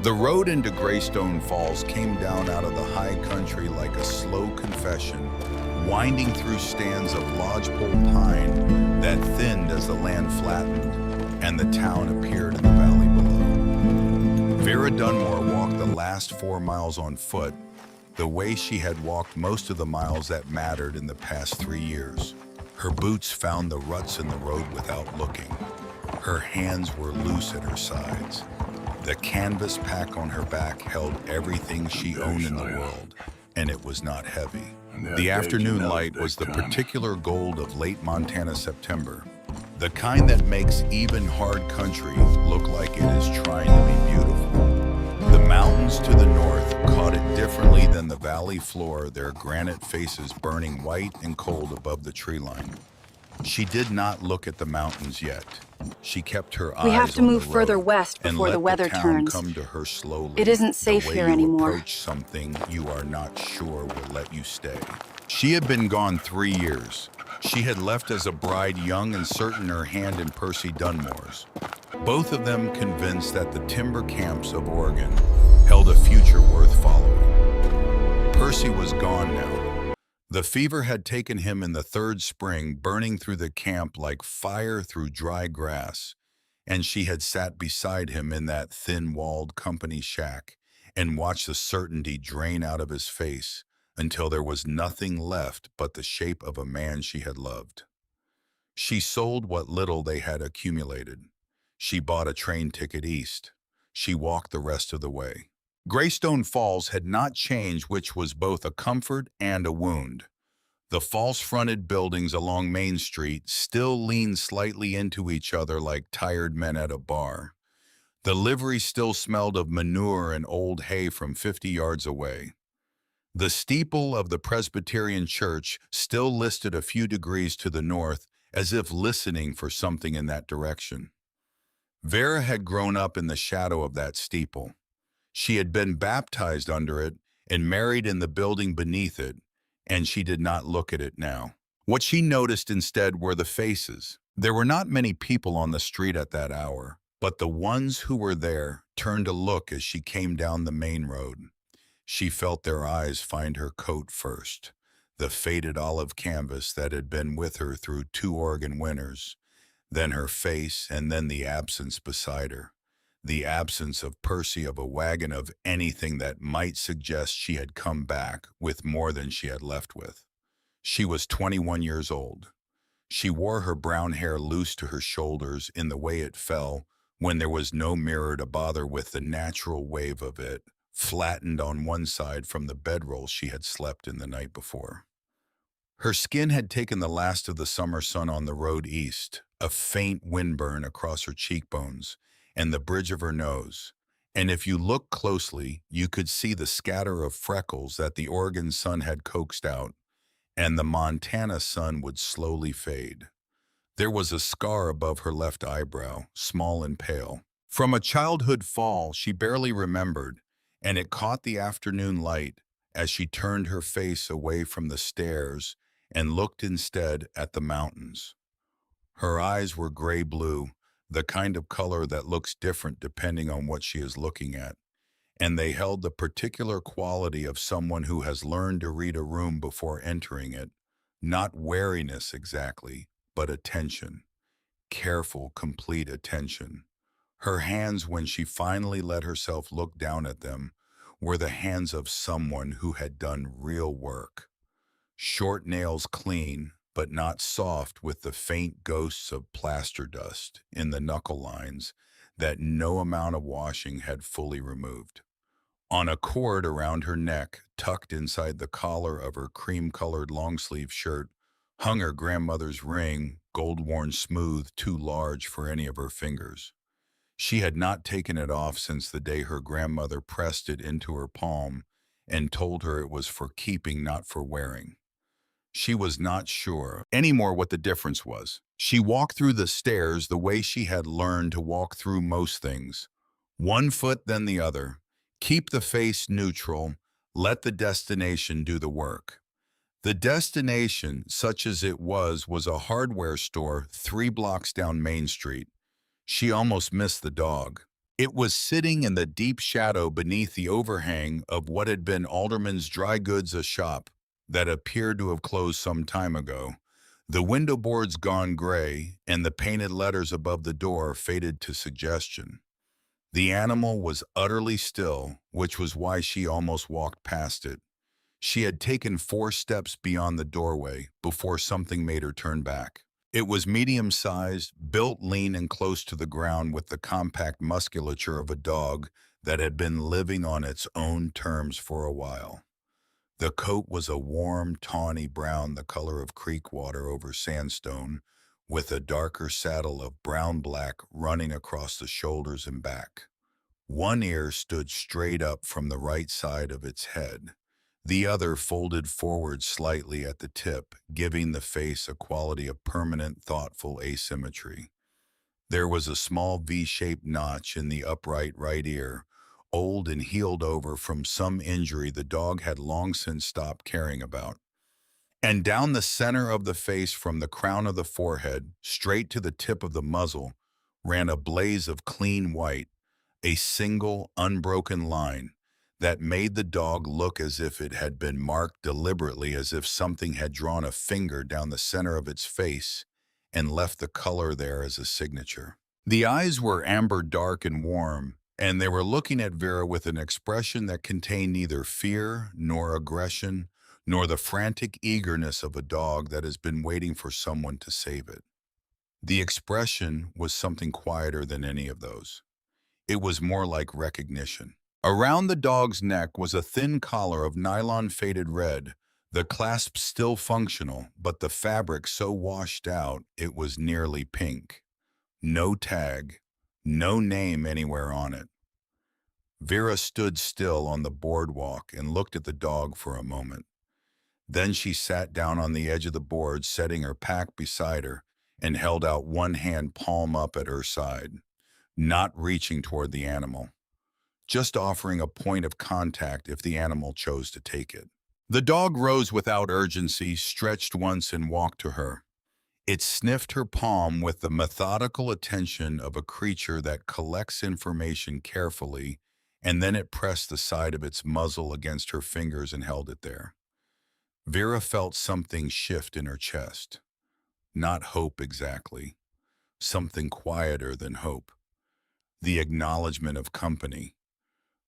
The road into Greystone Falls came down out of the high country like a slow confession, winding through stands of lodgepole pine that thinned as the land flattened and the town appeared in the valley below. Vera Dunmore walked the last 4 miles on foot, the way she had walked most of the miles that mattered in the past 3 years. Her boots found the ruts in the road without looking. Her hands were loose at her sides. The canvas pack on her back held everything she owned in the world, and it was not heavy. The afternoon light was the particular gold of late Montana September, the kind that makes even hard country look like it is trying to be beautiful. The mountains to the north caught it differently than the valley floor, their granite faces burning white and cold above the tree line. She did not look at the mountains yet. She kept her eyes We have to on move the further road west and before let the weather town turns. come to her slowly. It isn't safe the way here you anymore. approach something you are not sure will let you stay. She had been gone 3 years. She had left as a bride, young and certain her hand in Percy Dunmore's. Both of them convinced that the timber camps of Oregon held a future worth following. Percy was gone now. The fever had taken him in the third spring, burning through the camp like fire through dry grass, and she had sat beside him in that thin-walled company shack and watched the certainty drain out of his face until there was nothing left but the shape of a man she had loved. She sold what little they had accumulated. She bought a train ticket east. She walked the rest of the way. Greystone Falls had not changed, which was both a comfort and a wound. The false-fronted buildings along Main Street still leaned slightly into each other like tired men at a bar. The livery still smelled of manure and old hay from 50 yards away. The steeple of the Presbyterian church still listed a few degrees to the north, as if listening for something in that direction. Vera had grown up in the shadow of that steeple. She had been baptized under it and married in the building beneath it, and she did not look at it now. What she noticed instead were the faces. There were not many people on the street at that hour, but the ones who were there turned to look as she came down the main road. She felt their eyes find her coat first, the faded olive canvas that had been with her through 2 Oregon winters, then her face, and then the absence beside her. The absence of Percy, of a wagon, of anything that might suggest she had come back with more than she had left with. She was 21 years old. She wore her brown hair loose to her shoulders in the way it fell when there was no mirror to bother with the natural wave of it, flattened on one side from the bedroll she had slept in the night before. Her skin had taken the last of the summer sun on the road east, a faint windburn across her cheekbones and the bridge of her nose, and if you looked closely, you could see the scatter of freckles that the Oregon sun had coaxed out, and the Montana sun would slowly fade. There was a scar above her left eyebrow, small and pale. From a childhood fall she barely remembered, and it caught the afternoon light as she turned her face away from the stairs and looked instead at the mountains. Her eyes were gray-blue, the kind of color that looks different depending on what she is looking at, and they held the particular quality of someone who has learned to read a room before entering it, not wariness exactly, but attention, careful, complete attention. Her hands, when she finally let herself look down at them, were the hands of someone who had done real work. Short nails clean, but not soft, with the faint ghosts of plaster dust in the knuckle lines that no amount of washing had fully removed. On a cord around her neck, tucked inside the collar of her cream-colored long-sleeve shirt, hung her grandmother's ring, gold-worn smooth, too large for any of her fingers. She had not taken it off since the day her grandmother pressed it into her palm and told her it was for keeping, not for wearing. She was not sure anymore what the difference was. She walked through the stairs the way she had learned to walk through most things. One foot, then the other. Keep the face neutral. Let the destination do the work. The destination, such as it was a hardware store 3 blocks down Main Street. She almost missed the dog. It was sitting in the deep shadow beneath the overhang of what had been Alderman's Dry Goods, a shop that appeared to have closed some time ago. The window boards gone gray, and the painted letters above the door faded to suggestion. The animal was utterly still, which was why she almost walked past it. She had taken 4 steps beyond the doorway before something made her turn back. It was medium-sized, built lean and close to the ground with the compact musculature of a dog that had been living on its own terms for a while. The coat was a warm, tawny brown, the color of creek water over sandstone, with a darker saddle of brown-black running across the shoulders and back. One ear stood straight up from the right side of its head. The other folded forward slightly at the tip, giving the face a quality of permanent, thoughtful asymmetry. There was a small V-shaped notch in the upright right ear, old and healed over from some injury the dog had long since stopped caring about. And down the center of the face, from the crown of the forehead straight to the tip of the muzzle, ran a blaze of clean white, a single, unbroken line that made the dog look as if it had been marked deliberately, as if something had drawn a finger down the center of its face and left the color there as a signature. The eyes were amber dark and warm, and they were looking at Vera with an expression that contained neither fear nor aggression, nor the frantic eagerness of a dog that has been waiting for someone to save it. The expression was something quieter than any of those. It was more like recognition. Around the dog's neck was a thin collar of nylon faded red, the clasp still functional, but the fabric so washed out it was nearly pink. No tag, no name anywhere on it. Vera stood still on the boardwalk and looked at the dog for a moment. Then she sat down on the edge of the board, setting her pack beside her, and held out one hand palm up at her side, not reaching toward the animal, just offering a point of contact if the animal chose to take it. The dog rose without urgency, stretched once, and walked to her. It sniffed her palm with the methodical attention of a creature that collects information carefully, and then it pressed the side of its muzzle against her fingers and held it there. Vera felt something shift in her chest. Not hope exactly, something quieter than hope. The acknowledgement of company.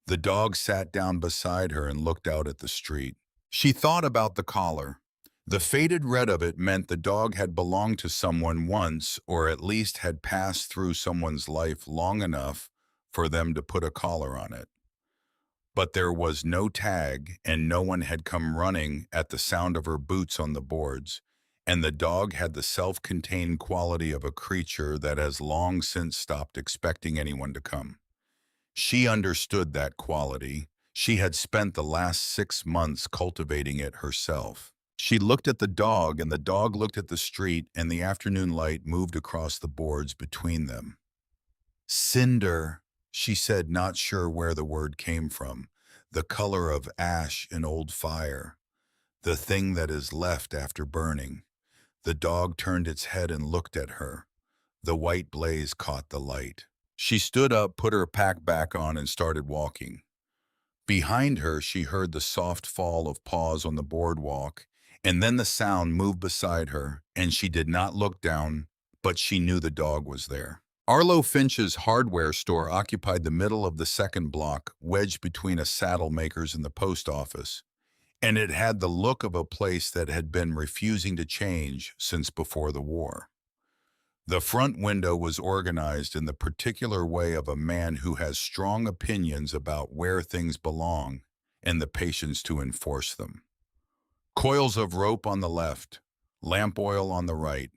The dog sat down beside her and looked out at the street. She thought about the collar. The faded red of it meant the dog had belonged to someone once, or at least had passed through someone's life long enough for them to put a collar on it. But there was no tag, and no one had come running at the sound of her boots on the boards, and the dog had the self-contained quality of a creature that has long since stopped expecting anyone to come. She understood that quality. She had spent the last 6 months cultivating it herself. She looked at the dog, and the dog looked at the street, and the afternoon light moved across the boards between them. Cinder, she said, not sure where the word came from, the color of ash in old fire, the thing that is left after burning. The dog turned its head and looked at her. The white blaze caught the light. She stood up, put her pack back on, and started walking. Behind her, she heard the soft fall of paws on the boardwalk, and then the sound moved beside her, and she did not look down, but she knew the dog was there. Arlo Finch's hardware store occupied the middle of the second block, wedged between a saddle maker's and the post office, and it had the look of a place that had been refusing to change since before the war. The front window was organized in the particular way of a man who has strong opinions about where things belong and the patience to enforce them. Coils of rope on the left, lamp oil on the right,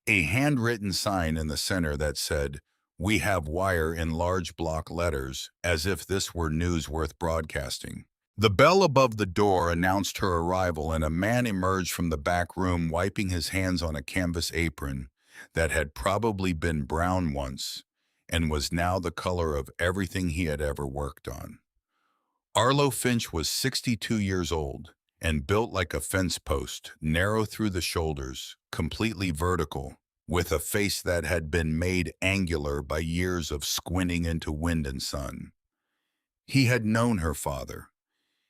a handwritten sign in the center that said, "We have wire," in large block letters, as if this were news worth broadcasting. The bell above the door announced her arrival, and a man emerged from the back room wiping his hands on a canvas apron that had probably been brown once and was now the color of everything he had ever worked on. Arlo Finch was 62 years old and built like a fence post, narrow through the shoulders, completely vertical, with a face that had been made angular by years of squinting into wind and sun. He had known her father.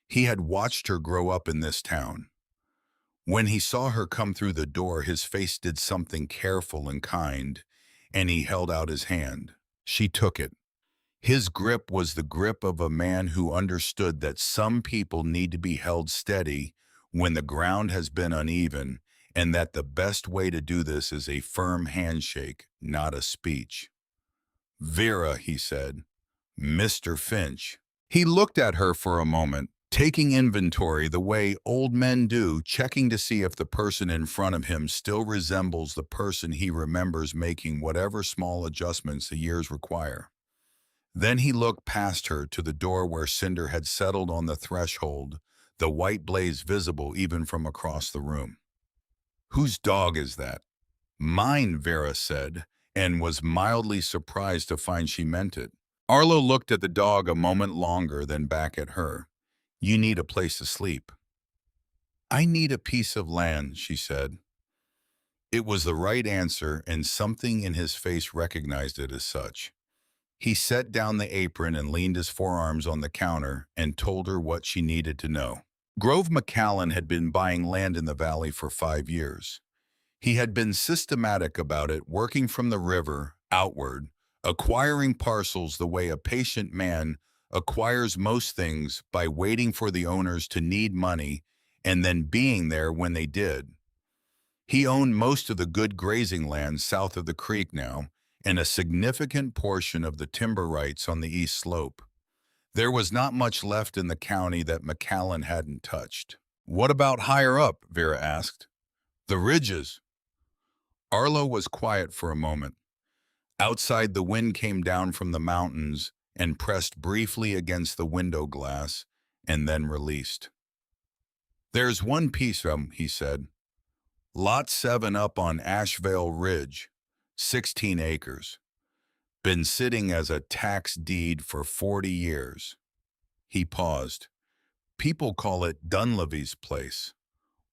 He had watched her grow up in this town. When he saw her come through the door, his face did something careful and kind, and he held out his hand. She took it. His grip was the grip of a man who understood that some people need to be held steady when the ground has been uneven, and that the best way to do this is a firm handshake, not a speech. "Vera," he said. "Mr. Finch." He looked at her for a moment, taking inventory the way old men do, checking to see if the person in front of him still resembles the person he remembers, making whatever small adjustments the years require. Then he looked past her to the door where Cinder had settled on the threshold, the white blaze visible even from across the room. "Whose dog is that?" "Mine," Vera said, and was mildly surprised to find she meant it. Arlo looked at the dog a moment longer, then back at her. "You need a place to sleep." "I need a piece of land," she said. It was the right answer, and something in his face recognized it as such. He set down the apron and leaned his forearms on the counter and told her what she needed to know. Grove McCallan had been buying land in the valley for 5 years. He had been systematic about it, working from the river outward, acquiring parcels the way a patient man acquires most things, by waiting for the owners to need money and then being there when they did. He owned most of the good grazing land south of the creek now, and a significant portion of the timber rights on the east slope. There was not much left in the county that McCallan hadn't touched. "What about higher up?" Vera asked. "The ridges." Arlo was quiet for a moment. Outside, the wind came down from the mountains and pressed briefly against the window glass, and then released. "There's one piece of 'em," he said. "Lot 7 up on Ashevale Ridge, 16 acres. Been sitting as a tax deed for 40 years. He paused. "People call it Dunleavy's place,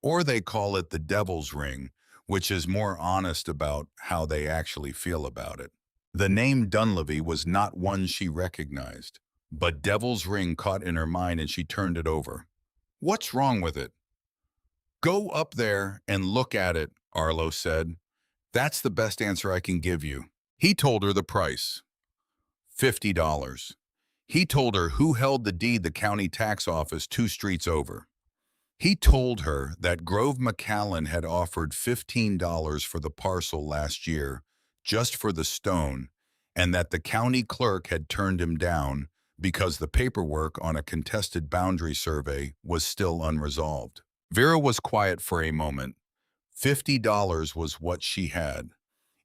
or they call it the Devil's Ring, which is more honest about how they actually feel about it." The name Dunleavy was not one she recognized, but Devil's Ring caught in her mind and she turned it over. "What's wrong with it?" "Go up there and look at it," Arlo said. "That's the best answer I can give you." He told her the price. $50. He told her who held the deed, the county tax office 2 streets over. He told her that Grove McCallan had offered $15 for the parcel last year, just for the stone, and that the county clerk had turned him down because the paperwork on a contested boundary survey was still unresolved. Vera was quiet for a moment. $50 was what she had.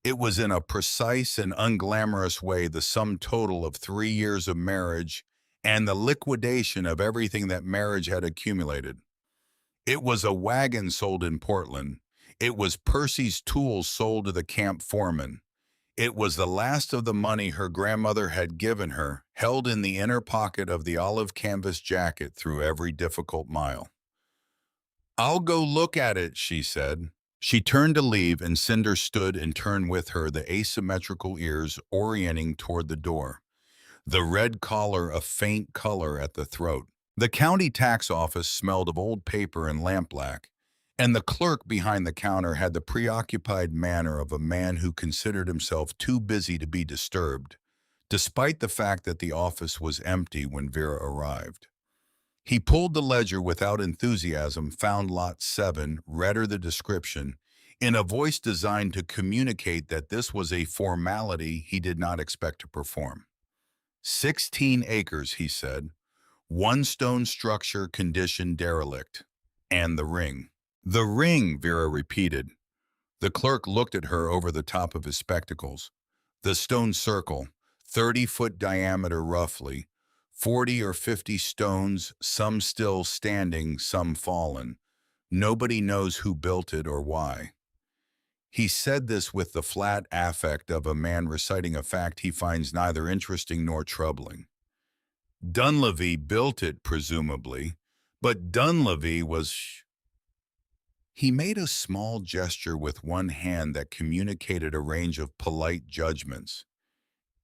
It was, in a precise and unglamorous way, the sum total of 3 years of marriage and the liquidation of everything that marriage had accumulated. It was a wagon sold in Portland. It was Percy's tools sold to the camp foreman. It was the last of the money her grandmother had given her, held in the inner pocket of the olive canvas jacket through every difficult mile. "I'll go look at it," she said. She turned to leave, and Cinder stood and turned with her, the asymmetrical ears orienting toward the door, the red collar a faint color at the throat. The county tax office smelled of old paper and lampblack, and the clerk behind the counter had the preoccupied manner of a man who considered himself too busy to be disturbed, despite the fact that the office was empty when Vera arrived. He pulled the ledger without enthusiasm, found Lot 7, read her the description, in a voice designed to communicate that this was a formality he did not expect to perform. 16 acres, he said. 1 stone structure, condition derelict. And the ring. "The ring," Vera repeated. The clerk looked at her over the top of his spectacles. "The stone circle, 30-foot diameter roughly, 40 or 50 stones, some still standing, some fallen. Nobody knows who built it or why." He said this with the flat affect of a man reciting a fact he finds neither interesting nor troubling. "Dunleavy built it, presumably, but Dunleavy was..." He made a small gesture with one hand that communicated a range of polite judgments.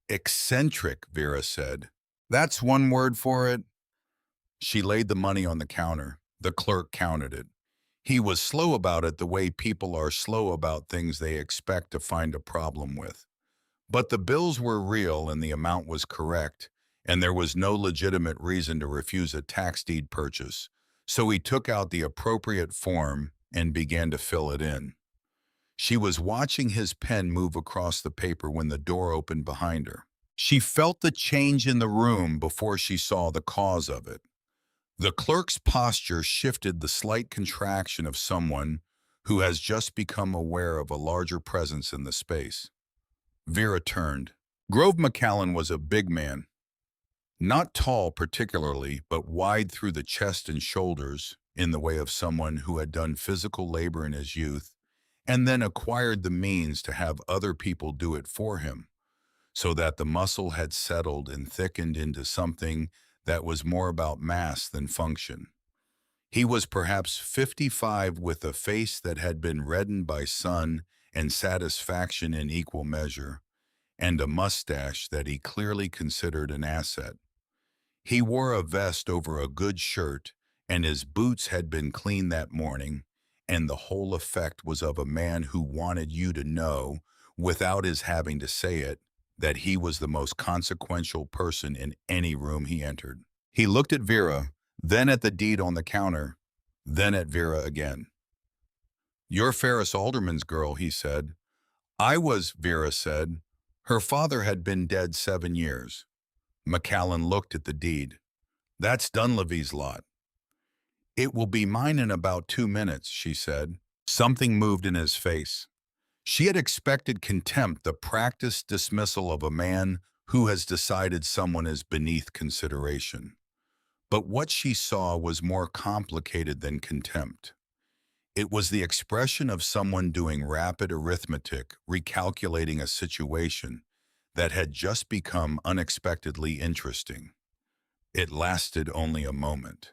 Eccentric, Vera said. That's one word for it. She laid the money on the counter. The clerk counted it. He was slow about it the way people are slow about things they expect to find a problem with. But the bills were real and the amount was correct, and there was no legitimate reason to refuse a tax deed purchase. So he took out the appropriate form and began to fill it in. She was watching his pen move across the paper when the door opened behind her. She felt the change in the room before she saw the cause of it. The clerk's posture shifted, the slight contraction of someone who has just become aware of a larger presence in the space. Vera turned. Grove McCallan was a big man, not tall particularly, but wide through the chest and shoulders, in the way of someone who had done physical labor in his youth and then acquired the means to have other people do it for him, so that the muscle had settled and thickened into something that was more about mass than function. He was perhaps 55, with a face that had been reddened by sun and satisfaction in equal measure, and a mustache that he clearly considered an asset. He wore a vest over a good shirt, and his boots had been cleaned that morning, and the whole effect was of a man who wanted you to know, without his having to say it, that he was the most consequential person in any room he entered. He looked at Vera, then at the deed on the counter, then at Vera again. "You're Ferris Alderman's girl," he said. "I was," Vera said. Her father had been dead 7 years. McCallan looked at the deed. "That's Dunleavy's lot." "It will be mine in about 2 minutes," she said. Something moved in his face. She had expected contempt, the practiced dismissal of a man who has decided someone is beneath consideration. But what she saw was more complicated than contempt. It was the expression of someone doing rapid arithmetic, recalculating a situation that had just become unexpectedly interesting. It lasted only a moment.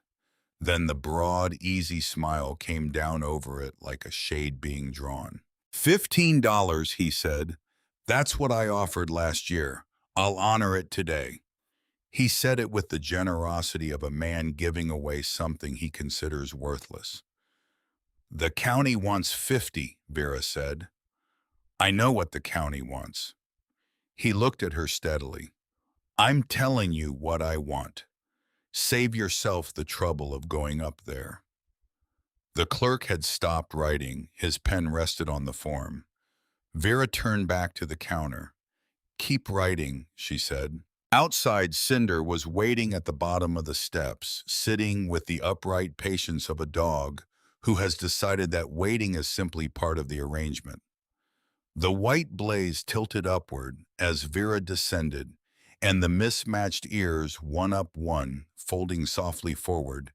Then the broad, easy smile came down over it like a shade being drawn. $15, he said. "That's what I offered last year. I'll honor it today." He said it with the generosity of a man giving away something he considers worthless. "The county wants 50, Vera said. "I know what the county wants." He looked at her steadily. "I'm telling you what I want. Save yourself the trouble of going up there." The clerk had stopped writing. His pen rested on the form. Vera turned back to the counter. "Keep writing," she said. Outside, Cinder was waiting at the bottom of the steps, sitting with the upright patience of a dog who has decided that waiting is simply part of the arrangement. The white blaze tilted upward as Vera descended, and the mismatched ears, one up one, folding softly forward,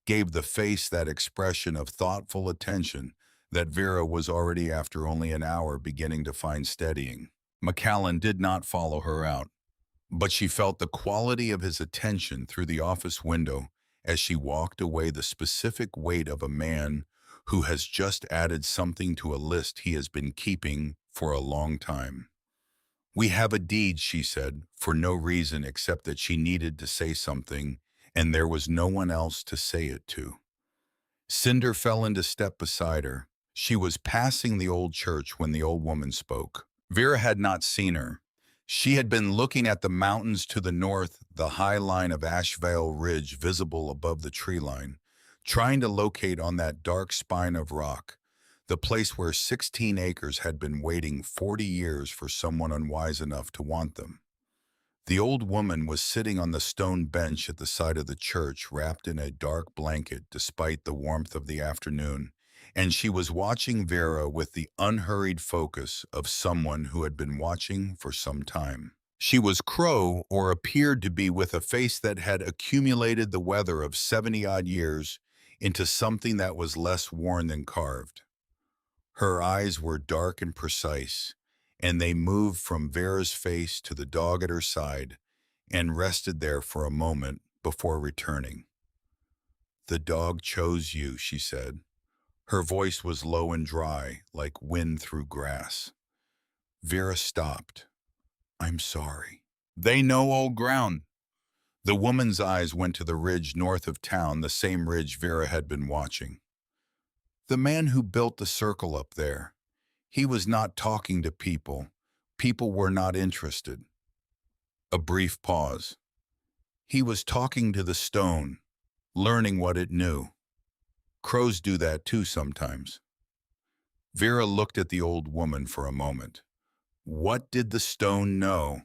gave the face that expression of thoughtful attention that Vera was already, after only an hour, beginning to find steadying. McCallan did not follow her out, but she felt the quality of his attention through the office window as she walked away, the specific weight of a man who has just added something to a list he has been keeping for a long time. "We have a deed," she said, for no reason except that she needed to say something, and there was no one else to say it to. Cinder fell into step beside her. She was passing the old church when the old woman spoke. Vera had not seen her. She had been looking at the mountains to the north, the high line of Ashvale Ridge visible above the tree line, trying to locate on that dark spine of rock the place where 16 acres had been waiting 40 years for someone unwise enough to want them. The old woman was sitting on the stone bench at the side of the church, wrapped in a dark blanket despite the warmth of the afternoon, and she was watching Vera with the unhurried focus of someone who had been watching for some time. She was Crow, or appeared to be, with a face that had accumulated the weather of 70-odd years into something that was less worn than carved. Her eyes were dark and precise, and they moved from Vera's face to the dog at her side and rested there for a moment before returning. "The dog chose you," she said. Her voice was low and dry, like wind through grass. Vera stopped. I'm sorry. They know old ground. The woman's eyes went to the ridge north of town, the same ridge Vera had been watching. The man who built the circle up there, he was not talking to people. People were not interested. A brief pause. He was talking to the stone, learning what it knew. Crows do that too sometimes. Vera looked at the old woman for a moment. What did the stone know?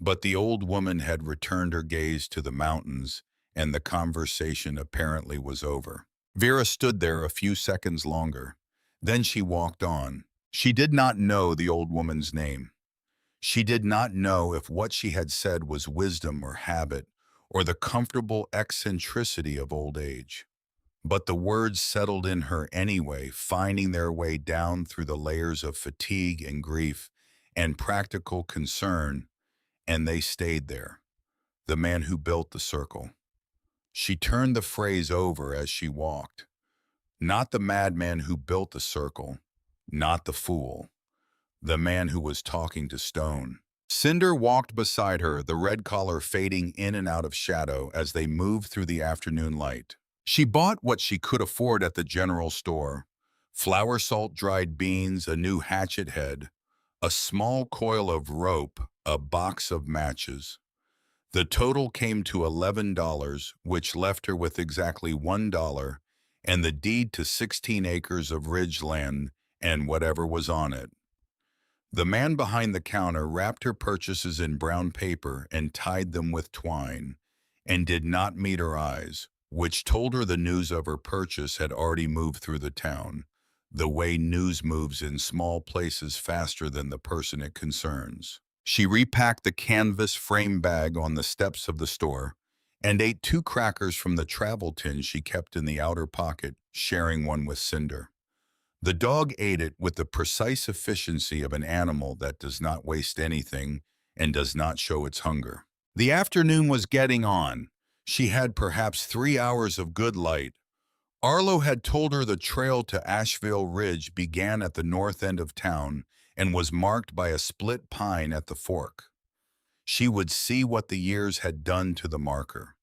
But the old woman had returned her gaze to the mountains, and the conversation apparently was over. Vera stood there a few seconds longer. Then she walked on. She did not know the old woman's name. She did not know if what she had said was wisdom or habit, or the comfortable eccentricity of old age. But the words settled in her anyway, finding their way down through the layers of fatigue and grief and practical concern, and they stayed there. The man who built the circle. She turned the phrase over as she walked. Not the madman who built the circle, not the fool, the man who was talking to stone. Cinder walked beside her, the red collar fading in and out of shadow as they moved through the afternoon light. She bought what she could afford at the general store: flour, salt, dried beans, a new hatchet head, a small coil of rope, a box of matches. The total came to $11, which left her with exactly $1 and the deed to 16 acres of ridge land and whatever was on it. The man behind the counter wrapped her purchases in brown paper and tied them with twine, and did not meet her eyes, which told her the news of her purchase had already moved through the town, the way news moves in small places faster than the person it concerns. She repacked the canvas frame bag on the steps of the store and ate 2 crackers from the travel tin she kept in the outer pocket, sharing one with Cinder. The dog ate it with the precise efficiency of an animal that does not waste anything and does not show its hunger. The afternoon was getting on. She had perhaps 3 hours of good light. Arlo had told her the trail to Asheville Ridge began at the north end of town and was marked by a split pine at the fork. She would see what the years had done to the marker.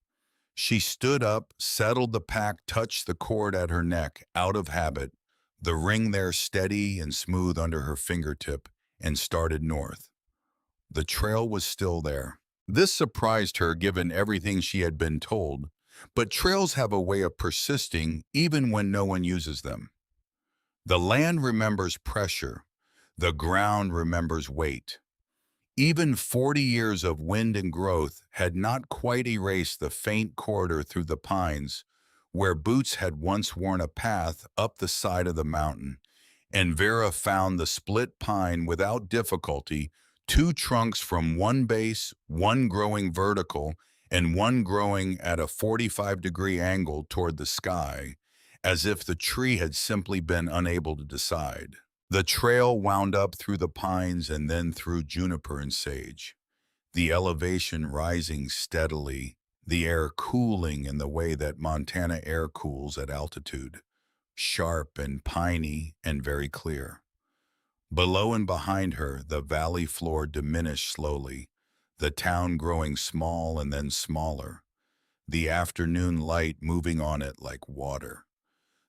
She stood up, settled the pack, touched the cord at her neck, out of habit, the ring there steady and smooth under her fingertip, and started north. The trail was still there. This surprised her given everything she had been told, but trails have a way of persisting even when no one uses them. The land remembers pressure. The ground remembers weight. Even 40 years of wind and growth had not quite erased the faint corridor through the pines where boots had once worn a path up the side of the mountain, and Vera found the split pine without difficulty, 2 trunks from one base, one growing vertical and one growing at a 45-degree angle toward the sky, as if the tree had simply been unable to decide. The trail wound up through the pines and then through juniper and sage, the elevation rising steadily, the air cooling in the way that Montana air cools at altitude, sharp and piney and very clear. Below and behind her, the valley floor diminished slowly, the town growing small and then smaller, the afternoon light moving on it like water.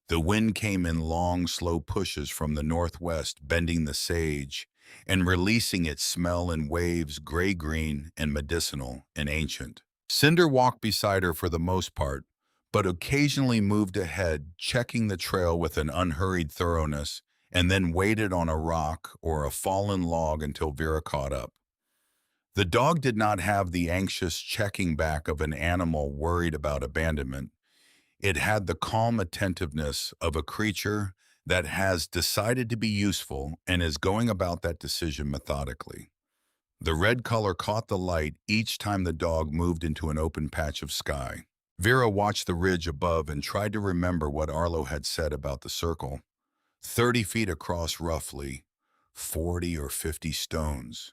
The wind came in long, slow pushes from the northwest, bending the sage and releasing its smell in waves, gray-green and medicinal and ancient. Cinder walked beside her for the most part, but occasionally moved ahead, checking the trail with an unhurried thoroughness, and then waited on a rock or a fallen log until Vera caught up. The dog did not have the anxious checking back of an animal worried about abandonment. It had the calm attentiveness of a creature that has decided to be useful and is going about that decision methodically. The red color caught the light each time the dog moved into an open patch of sky. Vera watched the ridge above and tried to remember what Arlo had said about the circle. 30 feet across roughly, 40 or 50 stones.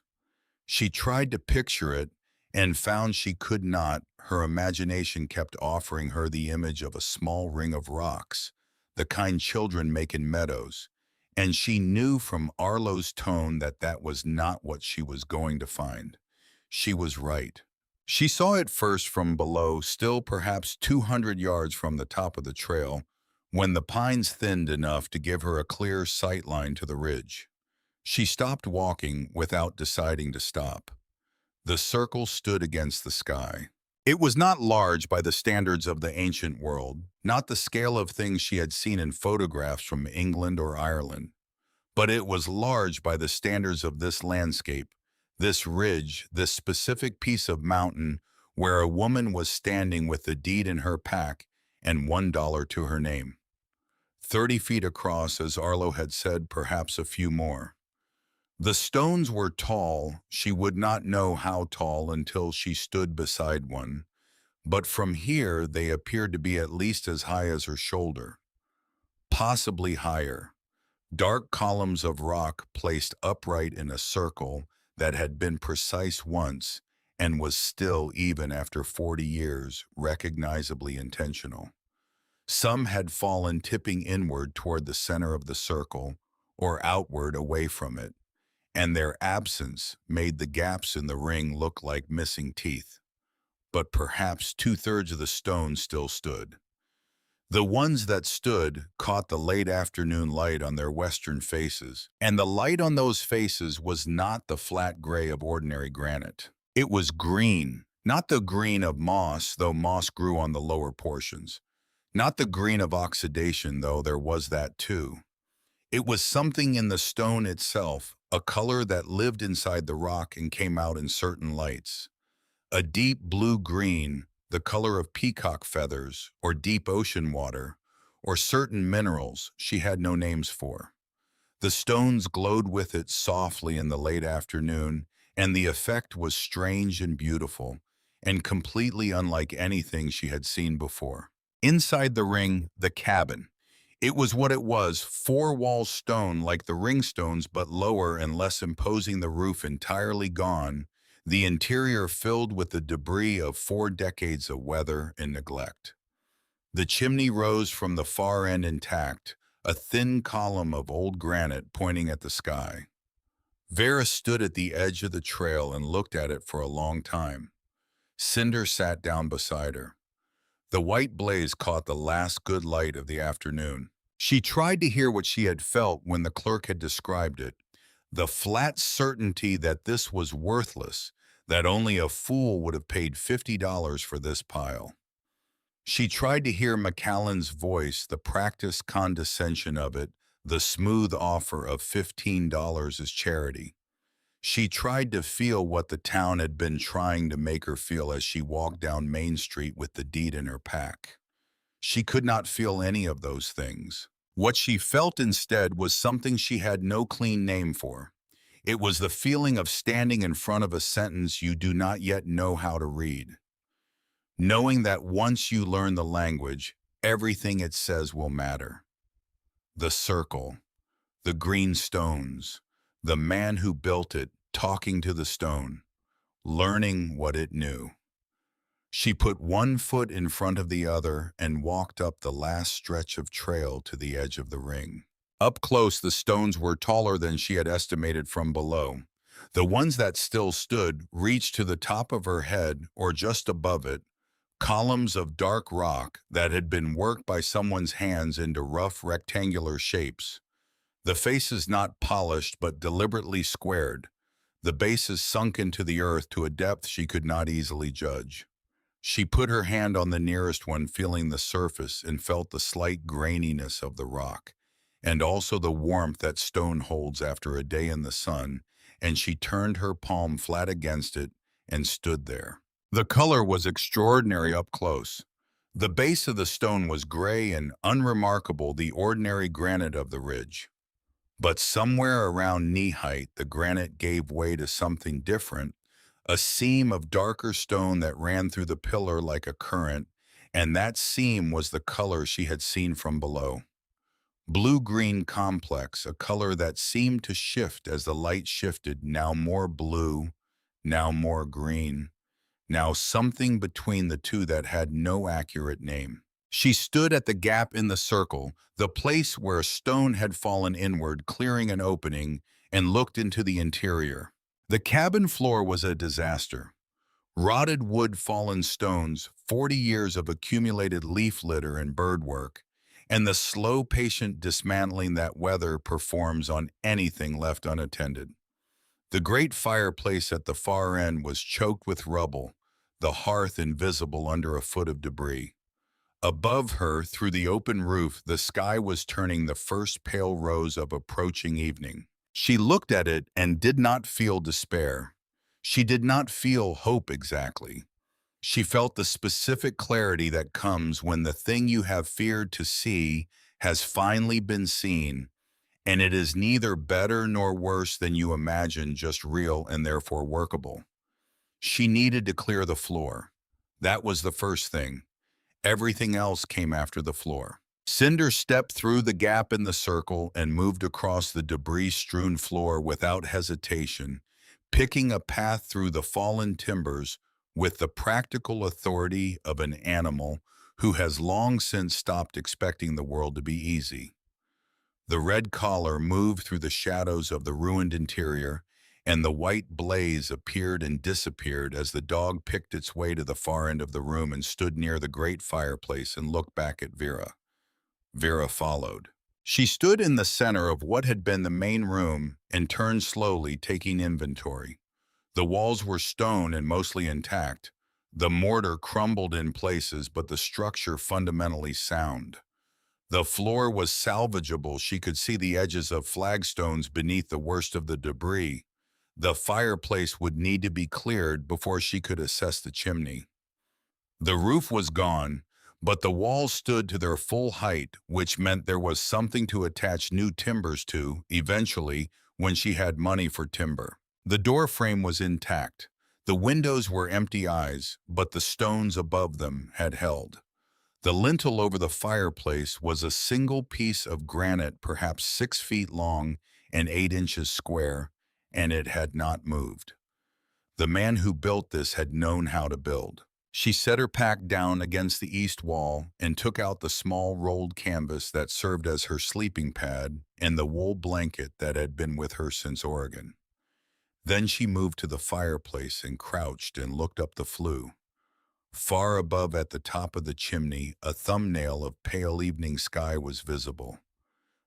She tried to picture it and found she could not. Her imagination kept offering her the image of a small ring of rocks, the kind children make in meadows, and she knew from Arlo's tone that that was not what she was going to find. She was right. She saw it first from below, still perhaps 200 yards from the top of the trail, when the pines thinned enough to give her a clear sight line to the ridge. She stopped walking without deciding to stop. The circle stood against the sky. It was not large by the standards of the ancient world, not the scale of things she had seen in photographs from England or Ireland, but it was large by the standards of this landscape, this ridge, this specific piece of mountain where a woman was standing with the deed in her pack and $1 to her name. 30 feet across, as Arlo had said, perhaps a few more. The stones were tall. She would not know how tall until she stood beside one, but from here they appeared to be at least as high as her shoulder, possibly higher. Dark columns of rock placed upright in a circle that had been precise once and was still, even after 40 years, recognizably intentional. Some had fallen tipping inward toward the center of the circle or outward away from it, and their absence made the gaps in the ring look like missing teeth. But perhaps two-thirds of the stones still stood. The ones that stood caught the late afternoon light on their western faces, and the light on those faces was not the flat gray of ordinary granite. It was green, not the green of moss, though moss grew on the lower portions. Not the green of oxidation, though there was that too. It was something in the stone itself, a color that lived inside the rock and came out in certain lights. A deep blue-green, the color of peacock feathers, or deep ocean water, or certain minerals she had no names for. The stones glowed with it softly in the late afternoon, and the effect was strange and beautiful, and completely unlike anything she had seen before. Inside the ring, the cabin. It was what it was, four-wall stone like the ring stones, but lower and less imposing, the roof entirely gone, the interior filled with the debris of 4 decades of weather and neglect. The chimney rose from the far end intact, a thin column of old granite pointing at the sky. Vera stood at the edge of the trail and looked at it for a long time. Cinder sat down beside her. The white blaze caught the last good light of the afternoon. She tried to hear what she had felt when the clerk had described it, the flat certainty that this was worthless, that only a fool would have paid $50 for this pile. She tried to hear McCallan's voice, the practiced condescension of it, the smooth offer of $15 as charity. She tried to feel what the town had been trying to make her feel as she walked down Main Street with the deed in her pack. She could not feel any of those things. What she felt instead was something she had no clean name for. It was the feeling of standing in front of a sentence you do not yet know how to read, knowing that once you learn the language, everything it says will matter. The circle, the green stones, the man who built it talking to the stone, learning what it knew. She put one foot in front of the other and walked up the last stretch of trail to the edge of the ring. Up close, the stones were taller than she had estimated from below. The ones that still stood reached to the top of her head or just above it, columns of dark rock that had been worked by someone's hands into rough rectangular shapes. The faces not polished but deliberately squared, the bases sunk into the earth to a depth she could not easily judge. She put her hand on the nearest one, feeling the surface, and felt the slight graininess of the rock, and also the warmth that stone holds after a day in the sun, and she turned her palm flat against it and stood there. The color was extraordinary up close. The base of the stone was gray and unremarkable, the ordinary granite of the ridge. But somewhere around knee height, the granite gave way to something different, a seam of darker stone that ran through the pillar like a current, and that seam was the color she had seen from below. Blue-green complex, a color that seemed to shift as the light shifted, now more blue, now more green, now something between the two that had no accurate name. She stood at the gap in the circle, the place where a stone had fallen inward, clearing an opening, and looked into the interior. The cabin floor was a disaster. Rotted wood, fallen stones, 40 years of accumulated leaf litter and bird work, and the slow, patient dismantling that weather performs on anything left unattended. The great fireplace at the far end was choked with rubble, the hearth invisible under a foot of debris. Above her, through the open roof, the sky was turning the first pale rose of approaching evening. She looked at it and did not feel despair. She did not feel hope exactly. She felt the specific clarity that comes when the thing you have feared to see has finally been seen, and it is neither better nor worse than you imagined, just real and therefore workable. She needed to clear the floor. That was the first thing. Everything else came after the floor. Cinder stepped through the gap in the circle and moved across the debris-strewn floor without hesitation, picking a path through the fallen timbers with the practical authority of an animal who has long since stopped expecting the world to be easy. The red collar moved through the shadows of the ruined interior, and the white blaze appeared and disappeared as the dog picked its way to the far end of the room and stood near the great fireplace and looked back at Vera. Vera followed. She stood in the center of what had been the main room and turned slowly, taking inventory. The walls were stone and mostly intact. The mortar crumbled in places, but the structure fundamentally sound. The floor was salvageable. She could see the edges of flagstones beneath the worst of the debris. The fireplace would need to be cleared before she could assess the chimney. The roof was gone, but the walls stood to their full height, which meant there was something to attach new timbers to, eventually, when she had money for timber. The door frame was intact. The windows were empty eyes, but the stones above them had held. The lintel over the fireplace was a single piece of granite, perhaps 6 feet long and 8 inches square, and it had not moved. The man who built this had known how to build. She set her pack down against the east wall and took out the small rolled canvas that served as her sleeping pad and the wool blanket that had been with her since Oregon. Then she moved to the fireplace and crouched and looked up the flue. Far above at the top of the chimney, a thumbnail of pale evening sky was visible.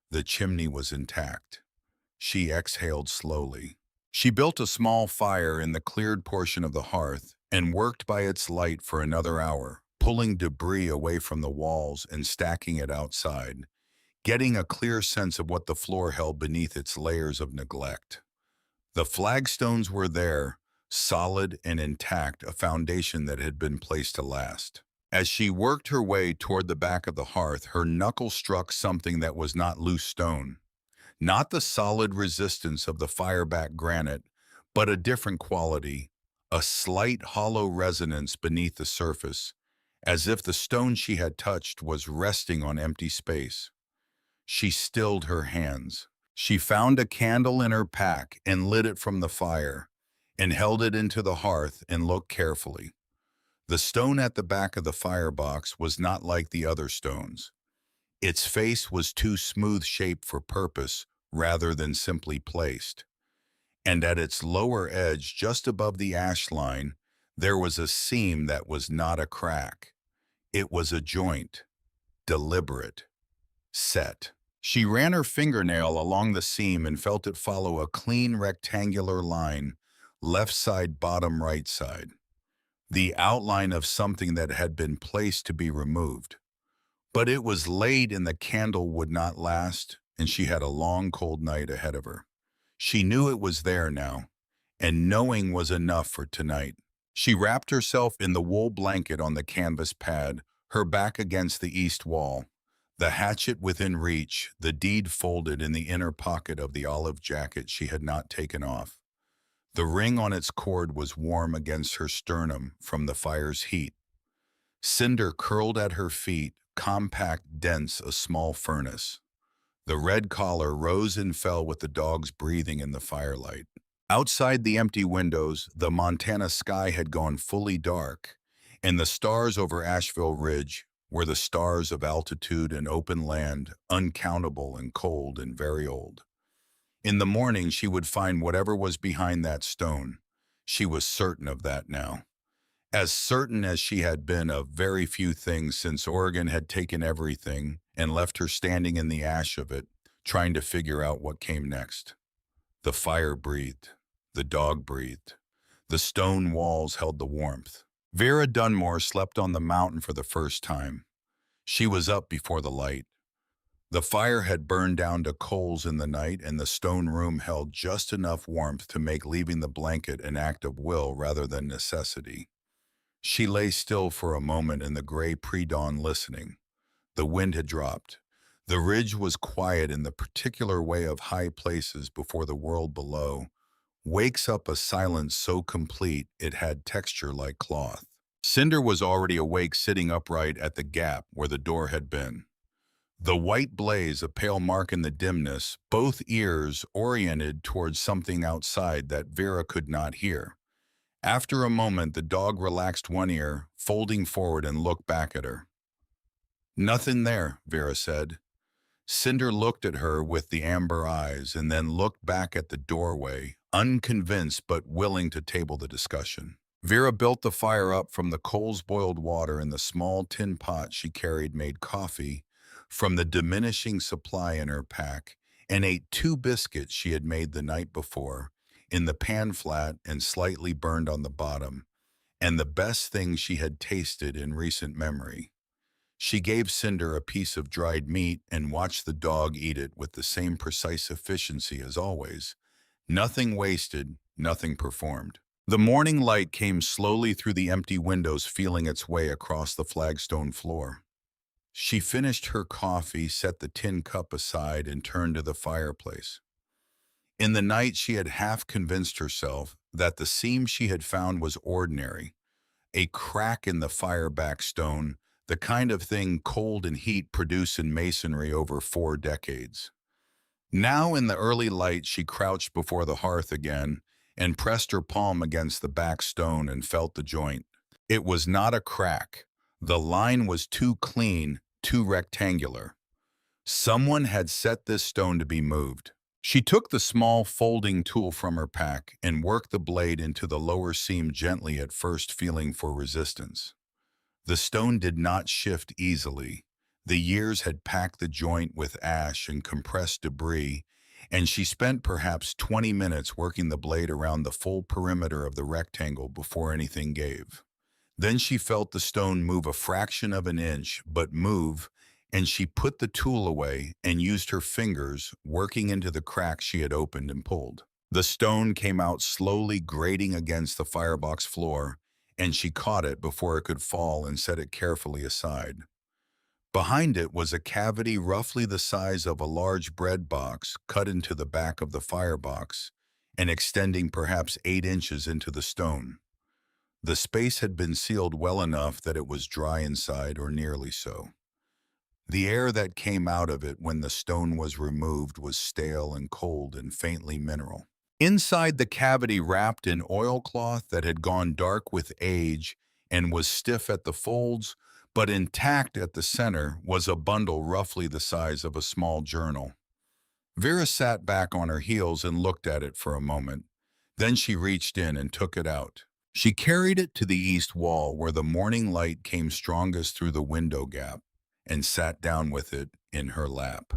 The chimney was intact. She exhaled slowly. She built a small fire in the cleared portion of the hearth and worked by its light for another hour, pulling debris away from the walls and stacking it outside, getting a clear sense of what the floor held beneath its layers of neglect. The flagstones were there, solid and intact, a foundation that had been placed to last. As she worked her way toward the back of the hearth, her knuckle struck something that was not loose stone. Not the solid resistance of the fireback granite, but a different quality, a slight hollow resonance beneath the surface, as if the stone she had touched was resting on empty space. She stilled her hands. She found a candle in her pack and lit it from the fire, and held it into the hearth and looked carefully. The stone at the back of the firebox was not like the other stones. Its face was too smooth-shaped for purpose rather than simply placed. And at its lower edge, just above the ash line, there was a seam that was not a crack. It was a joint, deliberate, set. She ran her fingernail along the seam and felt it follow a clean rectangular line, left side, bottom, right side. The outline of something that had been placed to be removed. But it was late and the candle would not last, and she had a long, cold night ahead of her. She knew it was there now, and knowing was enough for tonight. She wrapped herself in the wool blanket on the canvas pad, her back against the east wall, the hatchet within reach, the deed folded in the inner pocket of the olive jacket she had not taken off. The ring on its cord was warm against her sternum from the fire's heat. Cinder curled at her feet, compact, dense, a small furnace. The red collar rose and fell with the dog's breathing in the firelight. Outside the empty windows, the Montana sky had gone fully dark, and the stars over Asheville Ridge, were the stars of altitude and open land, uncountable and cold and very old. In the morning, she would find whatever was behind that stone. She was certain of that now. As certain as she had been of very few things since Oregon had taken everything and left her standing in the ash of it, trying to figure out what came next. The fire breathed. The dog breathed. The stone walls held the warmth. Vera Dunmore slept on the mountain for the first time. She was up before the light. The fire had burned down to coals in the night, and the stone room held just enough warmth to make leaving the blanket an act of will rather than necessity. She lay still for a moment in the gray pre-dawn listening. The wind had dropped. The ridge was quiet in the particular way of high places before the world below wakes up a silence so complete it had texture like cloth. Cinder was already awake, sitting upright at the gap where the door had been. The white blaze, a pale mark in the dimness, both ears oriented towards something outside that Vera could not hear. After a moment, the dog relaxed one ear, folding forward and looked back at her. "Nothing there," Vera said. Cinder looked at her with the amber eyes and then looked back at the doorway, unconvinced but willing to table the discussion. Vera built the fire up from the coals, boiled water in the small tin pot she carried, made coffee from the diminishing supply in her pack, and ate 2 biscuits she had made the night before, in the pan flat and slightly burned on the bottom, and the best thing she had tasted in recent memory. She gave Cinder a piece of dried meat and watched the dog eat it with the same precise efficiency as always. Nothing wasted, nothing performed. The morning light came slowly through the empty windows, feeling its way across the flagstone floor. She finished her coffee, set the tin cup aside, and turned to the fireplace. In the night, she had half convinced herself that the seam she had found was ordinary, a crack in the fireback stone, the kind of thing cold and heat produce in masonry over 4 decades. Now, in the early light, she crouched before the hearth again and pressed her palm against the back stone and felt the joint. It was not a crack. The line was too clean, too rectangular. Someone had set this stone to be moved. She took the small folding tool from her pack and worked the blade into the lower seam gently, at first feeling for resistance. The stone did not shift easily. The years had packed the joint with ash and compressed debris, and she spent perhaps 20 minutes working the blade around the full perimeter of the rectangle before anything gave. Then she felt the stone move a fraction of an inch, but move, and she put the tool away and used her fingers, working into the crack she had opened, and pulled. The stone came out slowly, grating against the firebox floor, and she caught it before it could fall and set it carefully aside. Behind it was a cavity roughly the size of a large bread box, cut into the back of the firebox and extending perhaps 8 inches into the stone. The space had been sealed well enough that it was dry inside, or nearly so. The air that came out of it when the stone was removed was stale and cold and faintly mineral. Inside the cavity, wrapped in oilcloth that had gone dark with age and was stiff at the folds, but intact at the center, was a bundle roughly the size of a small journal. Vera sat back on her heels and looked at it for a moment. Then she reached in and took it out. She carried it to the east wall where the morning light came strongest through the window gap, and sat down with it in her lap.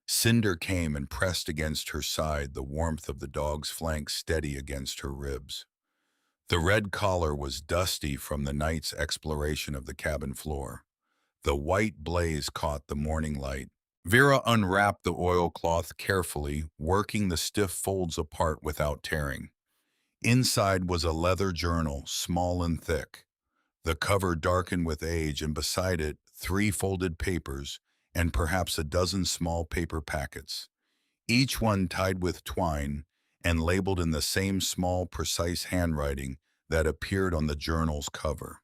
Cinder came and pressed against her side, the warmth of the dog's flank steady against her ribs. The red collar was dusty from the night's exploration of the cabin floor. The white blaze caught the morning light. Vera unwrapped the oilcloth carefully, working the stiff folds apart without tearing. Inside was a leather journal, small and thick. The cover darkened with age, and beside it 3 folded papers and perhaps a dozen small paper packets, each one tied with twine and labeled in the same small, precise handwriting that appeared on the journal's cover.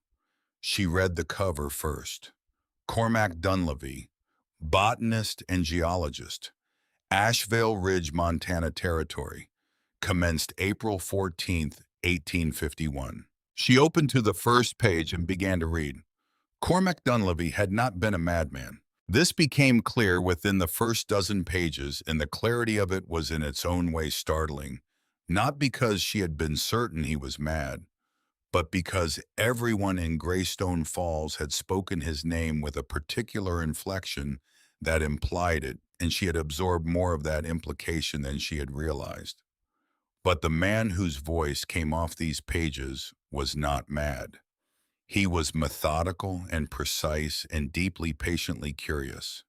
She read the cover first. Cormac Dunleavy, botanist and geologist, Asheville Ridge, Montana Territory, commenced April 14, 1851. She opened to the first page and began to read. Cormac Dunleavy had not been a madman. This became clear within the first dozen pages, and the clarity of it was in its own way startling, not because she had been certain he was mad, but because everyone in Greystone Falls had spoken his name with a particular inflection that implied it, and she had absorbed more of that implication than she had realized. But the man whose voice came off these pages was not mad. He was methodical and precise and deeply patiently curious.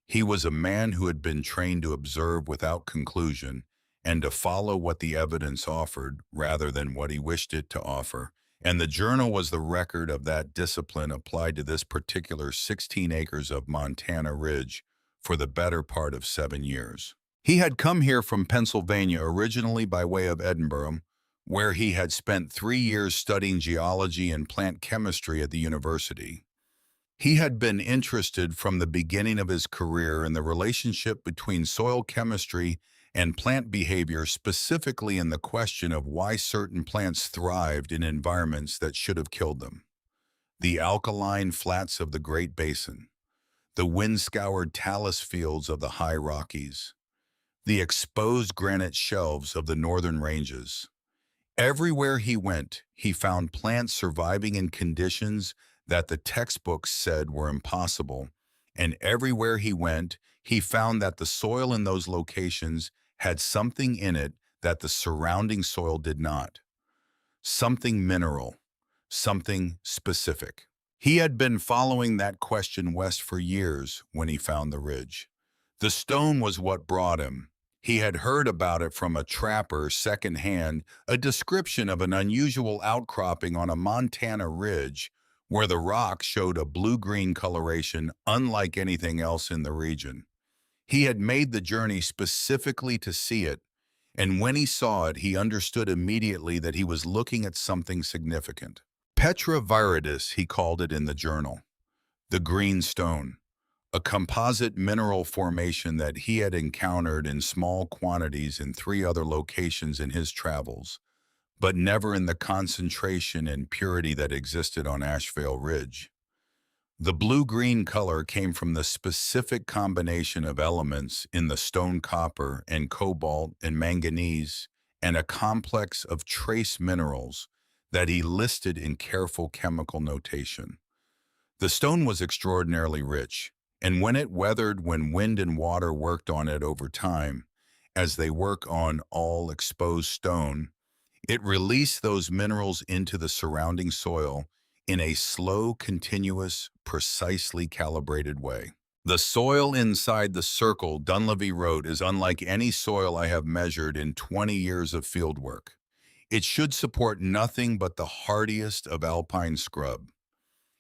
He was a man who had been trained to observe without conclusion and to follow what the evidence offered rather than what he wished it to offer. And the journal was the record of that discipline applied to this particular 16 acres of Montana Ridge for the better part of 7 years. He had come here from Pennsylvania originally by way of Edinburgh, where he had spent 3 years studying geology and plant chemistry at the university. He had been interested from the beginning of his career in the relationship between soil chemistry and plant behavior, specifically in the question of why certain plants thrived in environments that should have killed them. The alkaline flats of the Great Basin, the wind-scoured talus fields of the high Rockies, the exposed granite shelves of the northern ranges. Everywhere he went, he found plants surviving in conditions that the textbooks said were impossible, and everywhere he went, he found that the soil in those locations had something in it that the surrounding soil did not. Something mineral, something specific. He had been following that question west for years when he found the ridge. The stone was what brought him. He had heard about it from a trapper secondhand, a description of an unusual outcropping on a Montana ridge where the rock showed a blue-green coloration unlike anything else in the region. He had made the journey specifically to see it, and when he saw it, he understood immediately that he was looking at something significant. Petra viridis, he called it in the journal, the green stone, a composite mineral formation that he had encountered in small quantities in 3 other locations in his travels, but never in the concentration and purity that existed on Asheville Ridge. The blue-green color came from the specific combination of elements in the stone copper and cobalt and manganese and a complex of trace minerals that he listed in careful chemical notation. The stone was extraordinarily rich, and when it weathered when wind and water worked on it over time, as they work on all exposed stone, it released those minerals into the surrounding soil in a slow, continuous, precisely calibrated way. The soil inside the circle, Dunleavy wrote, is unlike any soil I have measured in 20 years of fieldwork. It should support nothing but the hardiest of alpine scrub.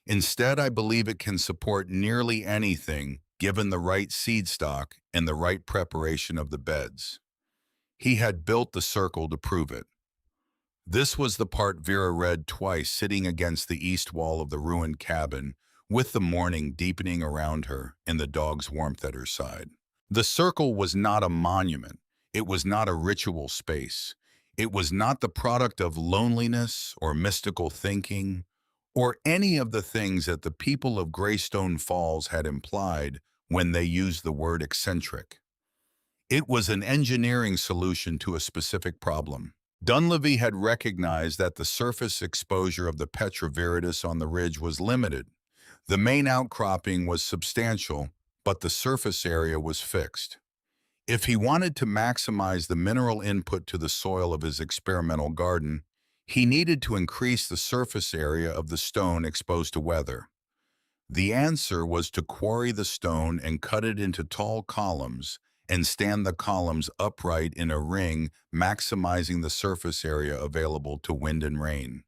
Instead, I believe it can support nearly anything given the right seed stock and the right preparation of the beds. He had built the circle to prove it. This was the part Vera read twice, sitting against the east wall of the ruined cabin, with the morning deepening around her and the dog's warmth at her side. The circle was not a monument. It was not a ritual space. It was not the product of loneliness or mystical thinking or any of the things that the people of Greystone Falls had implied when they used the word eccentric. It was an engineering solution to a specific problem. Dunleavy had recognized that the surface exposure of the Petra viridis on the ridge was limited. The main outcropping was substantial, but the surface area was fixed. If he wanted to maximize the mineral input to the soil of his experimental garden, he needed to increase the surface area of the stone exposed to weather. The answer was to quarry the stone and cut it into tall columns and stand the columns upright in a ring, maximizing the surface area available to wind and rain.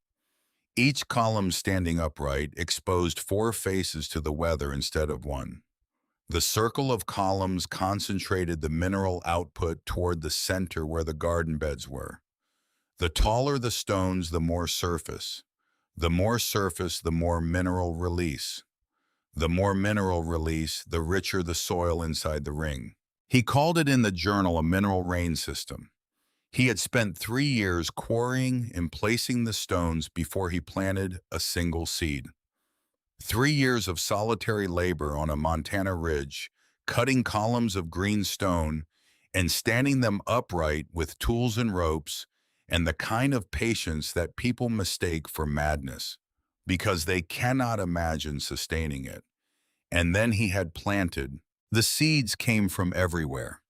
Each column standing upright exposed 4 faces to the weather instead of 1. The circle of columns concentrated the mineral output toward the center where the garden beds were. The taller the stones, the more surface. The more surface, the more mineral release. The more mineral release, the richer the soil inside the ring. He called it in the journal a mineral rain system. He had spent 3 years quarrying and placing the stones before he planted a single seed. 3 years of solitary labor on a Montana ridge, cutting columns of green stone and standing them upright with tools and ropes, and the kind of patience that people mistake for madness because they cannot imagine sustaining it. And then he had planted. The seeds came from everywhere.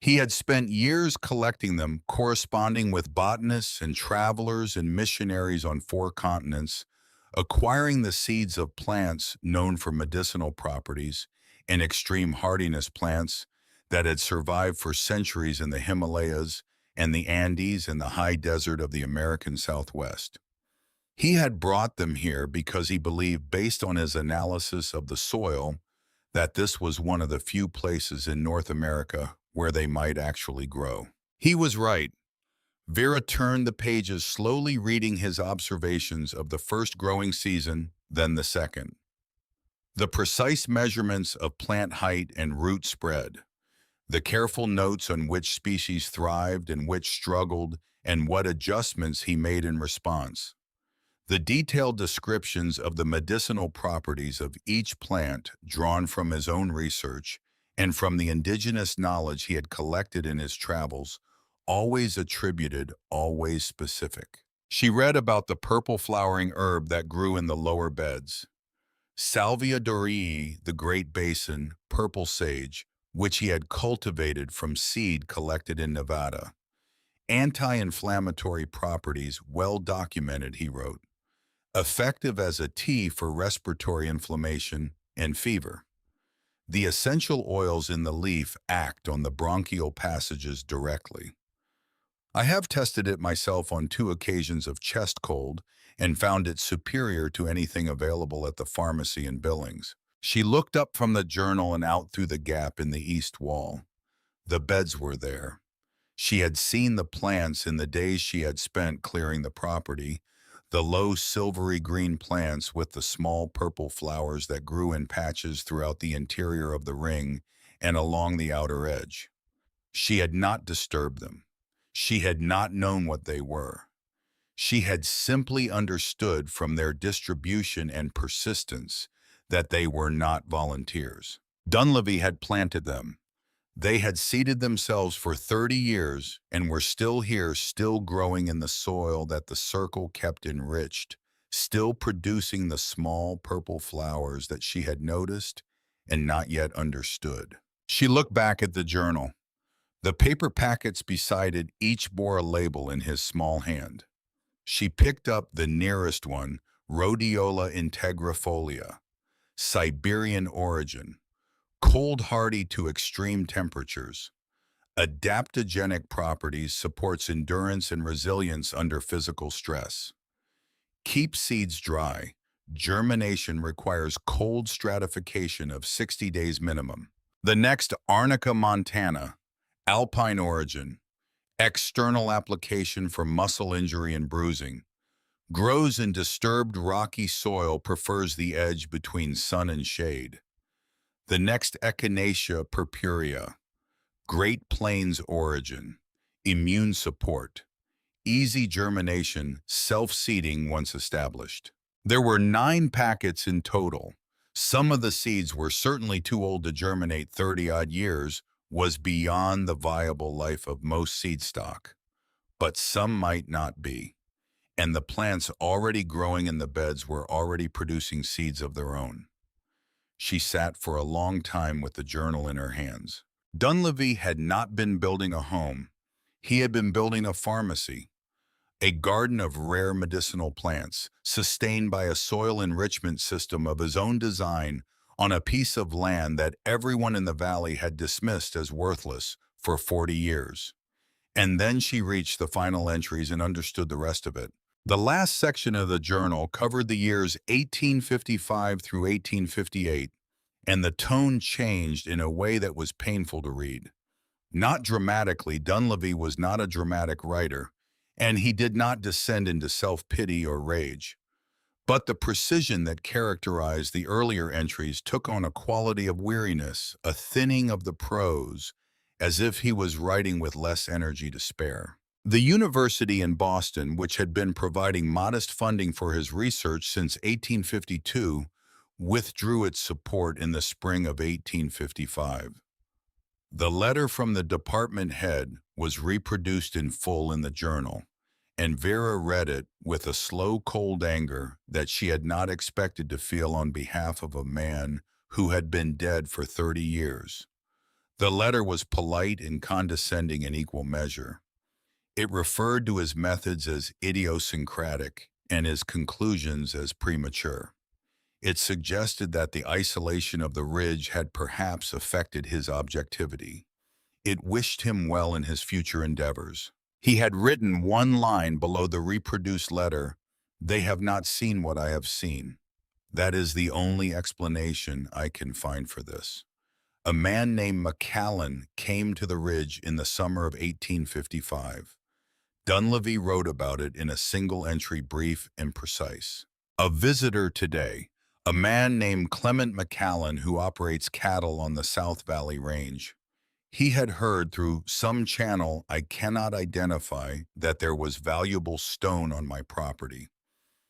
He had spent years collecting them, corresponding with botanists and travelers and missionaries on 4 continents, acquiring the seeds of plants known for medicinal properties and extreme hardiness plants that had survived for centuries in the Himalayas and the Andes and the high desert of the American Southwest. He had brought them here because he believed, based on his analysis of the soil, that this was one of the few places in North America where they might actually grow. He was right. Vera turned the pages, slowly reading his observations of the first growing season, then the second. The precise measurements of plant height and root spread, the careful notes on which species thrived and which struggled, and what adjustments he made in response. The detailed descriptions of the medicinal properties of each plant, drawn from his own research and from the indigenous knowledge he had collected in his travels, always attributed, always specific. She read about the purple flowering herb that grew in the lower beds, Salvia dorii, the Great Basin, purple sage, which he had cultivated from seed collected in Nevada. Anti-inflammatory properties well documented, he wrote. Effective as a tea for respiratory inflammation and fever. The essential oils in the leaf act on the bronchial passages directly. I have tested it myself on 2 occasions of chest cold and found it superior to anything available at the pharmacy in Billings. She looked up from the journal and out through the gap in the east wall. The beds were there. She had seen the plants in the days she had spent clearing the property, the low silvery green plants with the small purple flowers that grew in patches throughout the interior of the ring and along the outer edge. She had not disturbed them. She had not known what they were. She had simply understood from their distribution and persistence that they were not volunteers. Dunleavy had planted them. They had seeded themselves for 30 years and were still here, still growing in the soil that the circle kept enriched, still producing the small purple flowers that she had noticed and not yet understood. She looked back at the journal. The paper packets beside it each bore a label in his small hand. She picked up the nearest one, Rhodiola integrifolia, Siberian origin, cold hardy to extreme temperatures. Adaptogenic properties, supports endurance and resilience under physical stress. Keep seeds dry. Germination requires cold stratification of 60 days minimum. The next, Arnica montana, alpine origin, external application for muscle injury and bruising. Grows in disturbed rocky soil, prefers the edge between sun and shade. The next, Echinacea purpurea, Great Plains origin, immune support, easy germination, self-seeding once established. There were 9 packets in total. Some of the seeds were certainly too old to germinate. 30-odd years was beyond the viable life of most seed stock, but some might not be. And the plants already growing in the beds were already producing seeds of their own. She sat for a long time with the journal in her hands. Dunleavy had not been building a home. He had been building a pharmacy, a garden of rare medicinal plants, sustained by a soil enrichment system of his own design on a piece of land that everyone in the valley had dismissed as worthless for 40 years. And then she reached the final entries and understood the rest of it. The last section of the journal covered the years 1855 through 1858, and the tone changed in a way that was painful to read. Not dramatically, Dunleavy was not a dramatic writer, and he did not descend into self-pity or rage. But the precision that characterized the earlier entries took on a quality of weariness, a thinning of the prose, as if he was writing with less energy to spare. The university in Boston, which had been providing modest funding for his research since 1852, withdrew its support in the spring of 1855. The letter from the department head was reproduced in full in the journal, and Vera read it with a slow, cold anger that she had not expected to feel on behalf of a man who had been dead for 30 years. The letter was polite and condescending in equal measure. It referred to his methods as idiosyncratic and his conclusions as premature. It suggested that the isolation of the ridge had perhaps affected his objectivity. It wished him well in his future endeavors. He had written one line below the reproduced letter, "They have not seen what I have seen." That is the only explanation I can find for this. A man named McCallan came to the ridge in the summer of 1855. Dunleavy wrote about it in a single entry, brief and precise. A visitor today, a man named Clement McCallan who operates cattle on the South Valley Range. He had heard through some channel I cannot identify that there was valuable stone on my property.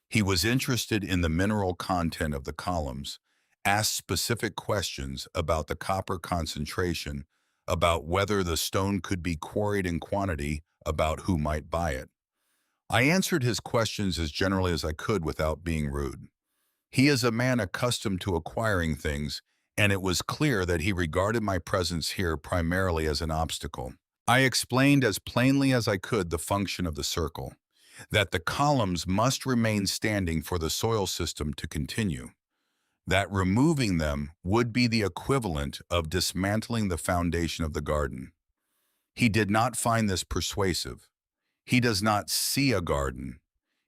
He was interested in the mineral content of the columns, asked specific questions about the copper concentration, about whether the stone could be quarried in quantity, about who might buy it. I answered his questions as generally as I could without being rude. He is a man accustomed to acquiring things, and it was clear that he regarded my presence here primarily as an obstacle. I explained as plainly as I could the function of the circle, that the columns must remain standing for the soil system to continue, that removing them would be the equivalent of dismantling the foundation of the garden. He did not find this persuasive. He does not see a garden.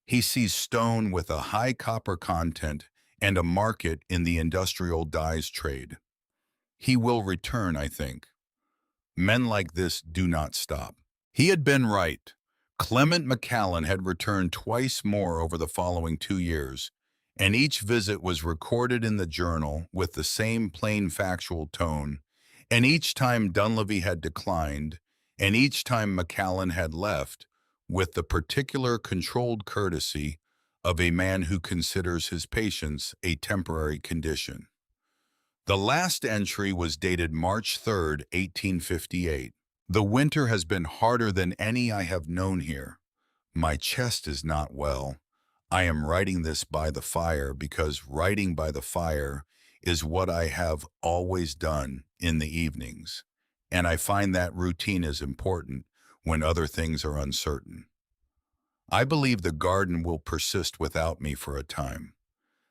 He sees stone with a high copper content and a market in the industrial dyes trade. He will return, I think. Men like this do not stop. He had been right. Clement McCallan had returned twice more over the following 2 years, and each visit was recorded in the journal with the same plain factual tone, and each time Dunleavy had declined, and each time McCallan had left, with the particular controlled courtesy of a man who considers his patience a temporary condition. The last entry was dated March 3rd, 1858. The winter has been harder than any I have known here. My chest is not well. I am writing this by the fire because writing by the fire is what I have always done in the evenings, and I find that routine is important when other things are uncertain. I believe the garden will persist without me for a time.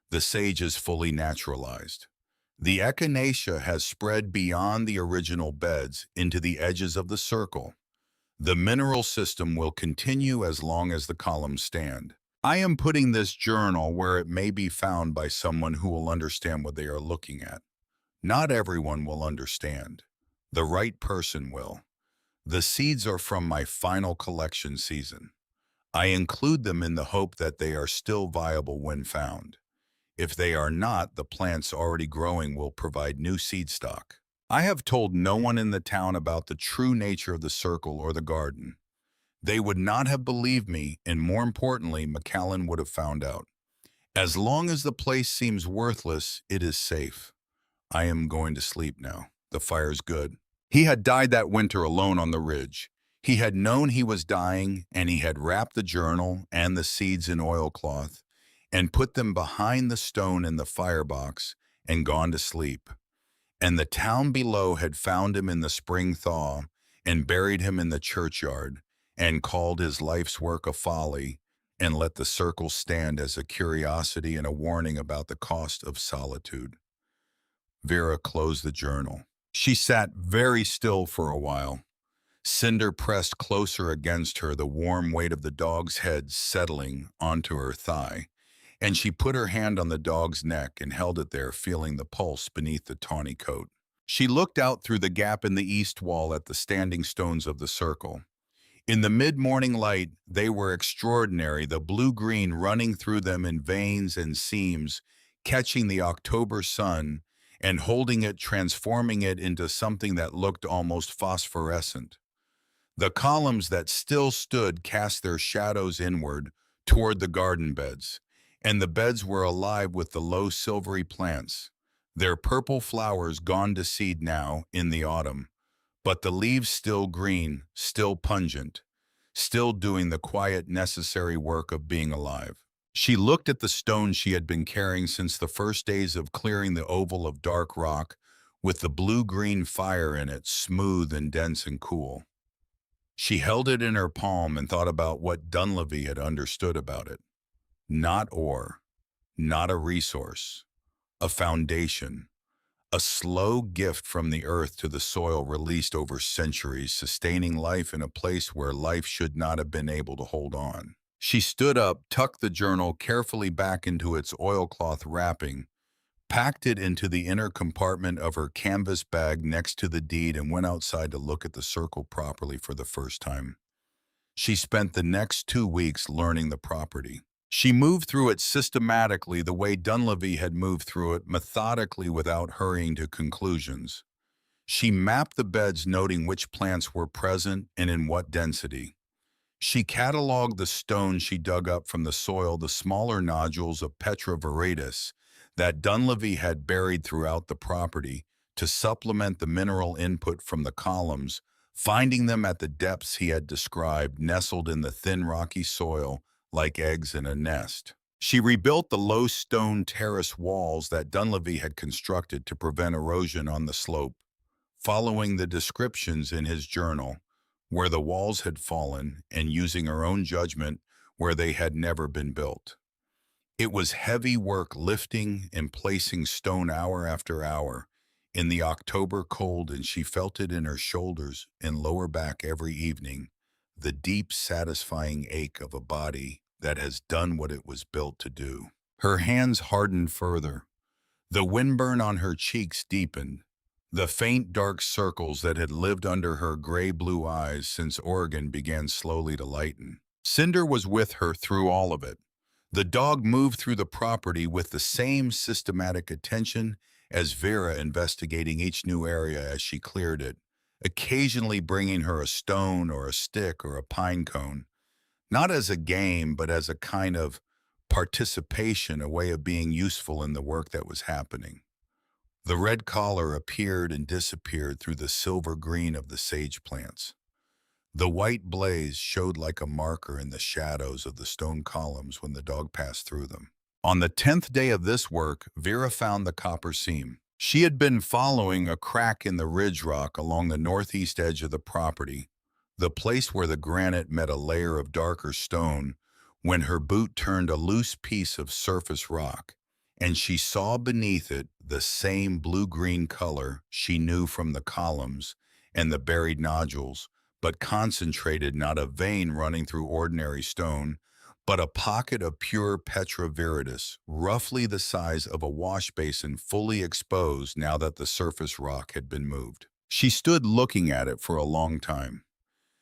The sage is fully naturalized. The echinacea has spread beyond the original beds into the edges of the circle. The mineral system will continue as long as the columns stand. I am putting this journal where it may be found by someone who will understand what they are looking at. Not everyone will understand. The right person will. The seeds are from my final collection season. I include them in the hope that they are still viable when found. If they are not, the plants already growing will provide new seed stock. I have told no one in the town about the true nature of the circle or the garden. They would not have believed me, and more importantly, McCallan would have found out. As long as the place seems worthless, it is safe. I am going to sleep now. The fire's good. He had died that winter alone on the ridge. He had known he was dying, and he had wrapped the journal and the seeds in oilcloth and put them behind the stone in the firebox and gone to sleep. And the town below had found him in the spring thaw and buried him in the churchyard and called his life's work a folly and let the circle stand as a curiosity and a warning about the cost of solitude. Vera closed the journal. She sat very still for a while. Cinder pressed closer against her, the warm weight of the dog's head settling onto her thigh, and she put her hand on the dog's neck and held it there, feeling the pulse beneath the tawny coat. She looked out through the gap in the east wall at the standing stones of the circle. In the mid-morning light, they were extraordinary, the blue-green running through them in veins and seams, catching the October sun and holding it, transforming it into something that looked almost phosphorescent. The columns that still stood cast their shadows inward toward the garden beds, and the beds were alive with the low silvery plants, their purple flowers gone to seed now in the autumn, but the leaves still green, still pungent, still doing the quiet, necessary work of being alive. She looked at the stone she had been carrying since the first days of clearing the oval of dark rock, with the blue-green fire in it, smooth and dense and cool. She held it in her palm and thought about what Dunleavy had understood about it. Not ore, not a resource, a foundation, a slow gift from the earth to the soil released over centuries, sustaining life in a place where life should not have been able to hold on. She stood up, tucked the journal carefully back into its oilcloth wrapping, packed it into the inner compartment of her canvas bag next to the deed, and went outside to look at the circle properly for the first time. She spent the next 2 weeks learning the property. She moved through it systematically the way Dunleavy had moved through it, methodically without hurrying to conclusions. She mapped the beds, noting which plants were present and in what density. She cataloged the stones she dug up from the soil, the smaller nodules of Petra viridis that Dunleavy had buried throughout the property, to supplement the mineral input from the columns, finding them at the depths he had described, nestled in the thin rocky soil like eggs in a nest. She rebuilt the low stone terrace walls that Dunleavy had constructed to prevent erosion on the slope, following the descriptions in his journal, where the walls had fallen, and using her own judgment where they had never been built. It was heavy work, lifting and placing stone hour after hour in the October cold, and she felt it in her shoulders and lower back every evening, the deep, satisfying ache of a body that has done what it was built to do. Her hands hardened further. The windburn on her cheeks deepened. The faint dark circles that had lived under her gray-blue eyes since Oregon began slowly to lighten. Cinder was with her through all of it. The dog moved through the property with the same systematic attention as Vera, investigating each new area as she cleared it, occasionally bringing her a stone or a stick or a pine cone, not as a game, but as a kind of participation, a way of being useful in the work that was happening. The red collar appeared and disappeared through the silver green of the sage plants. The white blaze showed like a marker in the shadows of the stone columns when the dog passed through them. On the 10th day of this work, Vera found the copper seam. She had been following a crack in the ridge rock along the northeast edge of the property, the place where the granite met a layer of darker stone, when her boot turned a loose piece of surface rock, and she saw beneath it the same blue-green color she knew from the columns and the buried nodules, but concentrated, not a vein running through ordinary stone, but a pocket of pure Petra viridis, roughly the size of a wash basin, fully exposed now that the surface rock had been moved. She stood looking at it for a long time.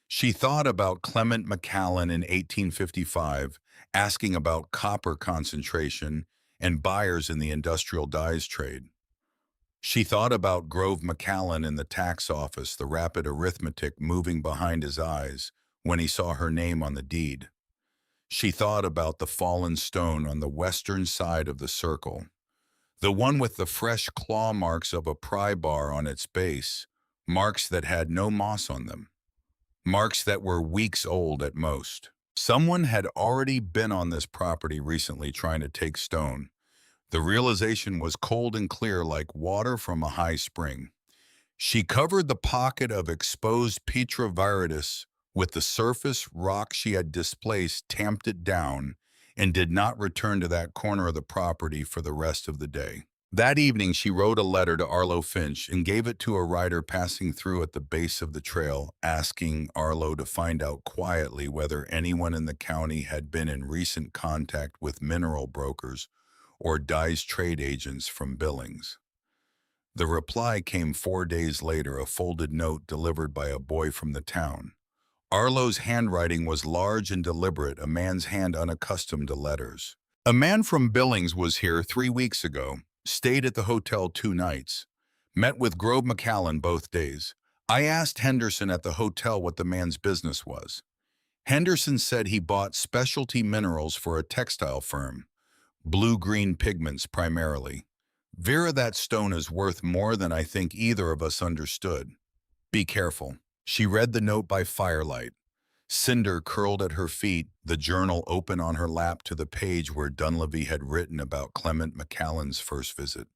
She thought about Clement McCallan in 1855, asking about copper concentration and buyers in the industrial dyes trade. She thought about Grove McCallan in the tax office, the rapid arithmetic moving behind his eyes when he saw her name on the deed. She thought about the fallen stone on the western side of the circle, the one with the fresh claw marks of a pry bar on its base, marks that had no moss on them, marks that were weeks old at most. Someone had already been on this property recently trying to take stone. The realization was cold and clear like water from a high spring. She covered the pocket of exposed Petra viridis with the surface rock she had displaced, tamped it down, and did not return to that corner of the property for the rest of the day. That evening, she wrote a letter to Arlo Finch and gave it to a rider passing through at the base of the trail, asking Arlo to find out quietly whether anyone in the county had been in recent contact with mineral brokers or dyes trade agents from Billings. The reply came 4 days later, a folded note delivered by a boy from the town. Arlo's handwriting was large and deliberate, a man's hand unaccustomed to letters. A man from Billings was here 3 weeks ago, stayed at the hotel 2 nights, met with Grove McCallan both days. I asked Henderson at the hotel what the man's business was. Henderson said he bought specialty minerals for a textile firm. Blue-green pigments primarily. Vera, that stone is worth more than I think either of us understood. Be careful. She read the note by firelight. Cinder curled at her feet, the journal open on her lap to the page where Dunleavy had written about Clement McCallan's first visit.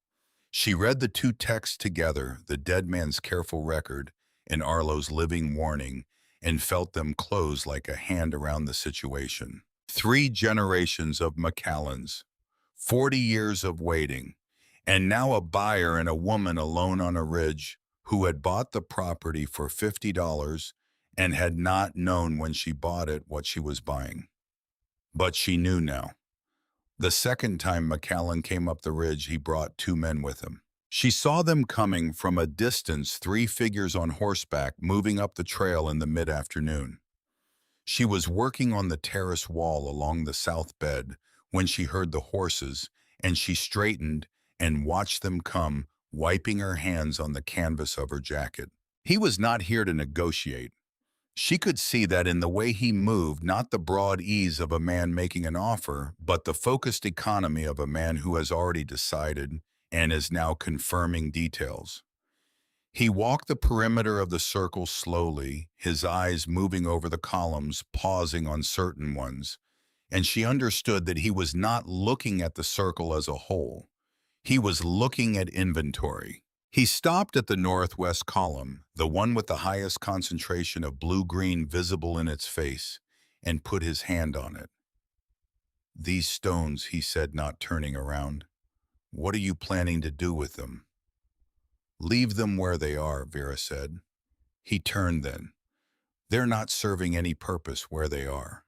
She read the two texts together, the dead man's careful record and Arlo's living warning, and felt them close like a hand around the situation. 3 generations of McCallans, 40 years of waiting, and now a buyer and a woman alone on a ridge who had bought the property for $50 and had not known when she bought it what she was buying. But she knew now. The second time McCallan came up the ridge, he brought 2 men with him. She saw them coming from a distance, 3 figures on horseback moving up the trail in the mid-afternoon. She was working on the terrace wall along the south bed when she heard the horses, and she straightened and watched them come, wiping her hands on the canvas of her jacket. He was not here to negotiate. She could see that in the way he moved, not the broad ease of a man making an offer, but the focused economy of a man who has already decided and is now confirming details. He walked the perimeter of the circle slowly, his eyes moving over the columns, pausing on certain ones, and she understood that he was not looking at the circle as a whole. He was looking at inventory. He stopped at the northwest column, the one with the highest concentration of blue-green visible in its face, and put his hand on it. "These stones," he said, not turning around. "What are you planning to do with them?" "Leave them where they are," Vera said. He turned then. "They're not serving any purpose where they are.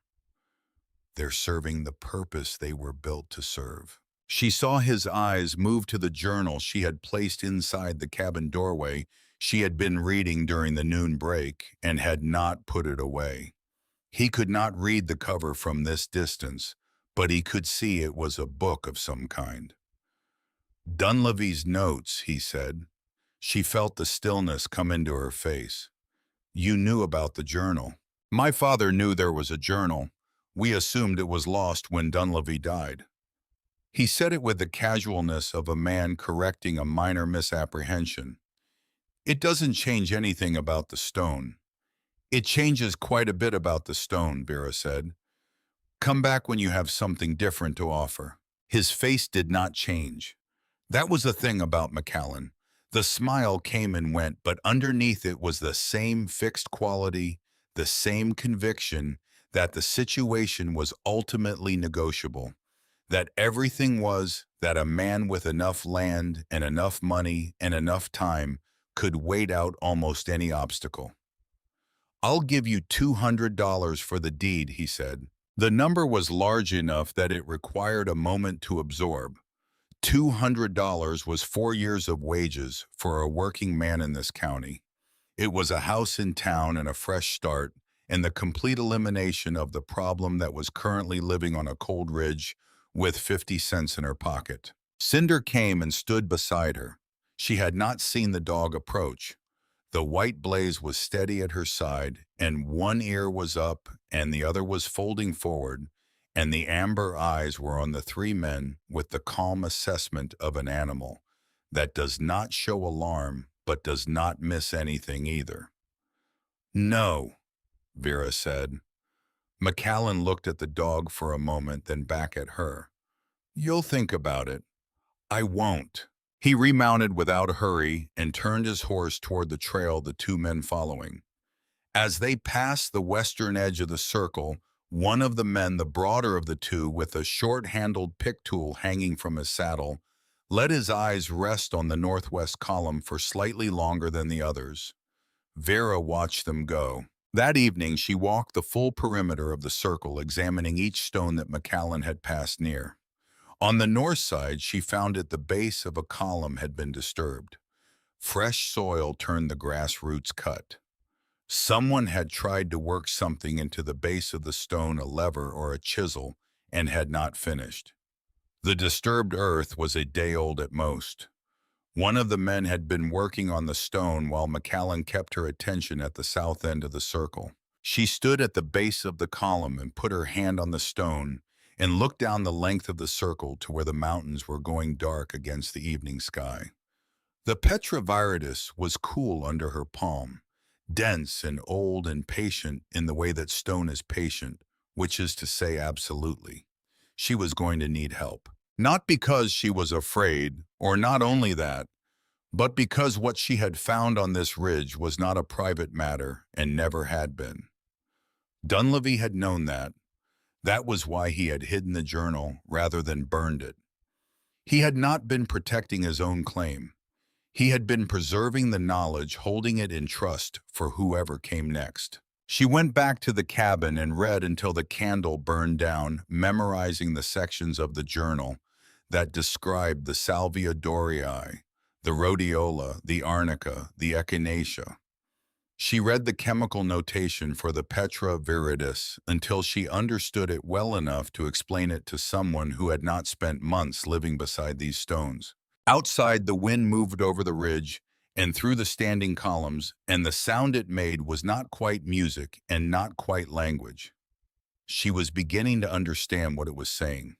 They're serving the purpose they were built to serve." She saw his eyes move to the journal she had placed inside the cabin doorway. She had been reading during the noon break and had not put it away. He could not read the cover from this distance, but he could see it was a book of some kind. "Dunleavy's notes," he said. She felt the stillness come into her face. "You knew about the journal." "My father knew there was a journal. We assumed it was lost when Dunleavy died." He said it with the casualness of a man correcting a minor misapprehension. "It doesn't change anything about the stone." "It changes quite a bit about the stone," Vera said. "Come back when you have something different to offer." His face did not change. That was the thing about McCallan. The smile came and went, but underneath it was the same fixed quality, the same conviction that the situation was ultimately negotiable, that everything was, that a man with enough land and enough money and enough time could wait out almost any obstacle. "I'll give you $200 for the deed," he said. The number was large enough that it required a moment to absorb. $200 was 4 years of wages for a working man in this county. It was a house in town and a fresh start, and the complete elimination of the problem that was currently living on a cold ridge with 50 cents in her pocket. Cinder came and stood beside her. She had not seen the dog approach. The white blaze was steady at her side, and one ear was up and the other was folding forward, and the amber eyes were on the 3 men with the calm assessment of an animal that does not show alarm but does not miss anything either. "No," Vera said. McCallan looked at the dog for a moment, then back at her. "You'll think about it." "I won't." He remounted without a hurry and turned his horse toward the trail, the 2 men following. As they passed the western edge of the circle, one of the men, the broader of the two, with a short-handled pick tool hanging from his saddle, let his eyes rest on the northwest column for slightly longer than the others. Vera watched them go. That evening, she walked the full perimeter of the circle, examining each stone that McCallan had passed near. On the north side, she found at the base of a column had been disturbed. Fresh soil turned the grass roots cut. Someone had tried to work something into the base of the stone, a lever or a chisel, and had not finished. The disturbed earth was a day old at most. One of the men had been working on the stone while McCallan kept her attention at the south end of the circle. She stood at the base of the column and put her hand on the stone, and looked down the length of the circle to where the mountains were going dark against the evening sky. The Petra viridis was cool under her palm, dense and old and patient in the way that stone is patient, which is to say absolutely. She was going to need help. Not because she was afraid, or not only that, but because what she had found on this ridge was not a private matter and never had been. Dunleavy had known that. That was why he had hidden the journal rather than burned it. He had not been protecting his own claim. He had been preserving the knowledge, holding it in trust for whoever came next. She went back to the cabin and read until the candle burned down, memorizing the sections of the journal that described the Salvia dorii, the rhodiola, the arnica, the echinacea. She read the chemical notation for the Petra viridis until she understood it well enough to explain it to someone who had not spent months living beside these stones. Outside, the wind moved over the ridge and through the standing columns, and the sound it made was not quite music and not quite language. She was beginning to understand what it was saying.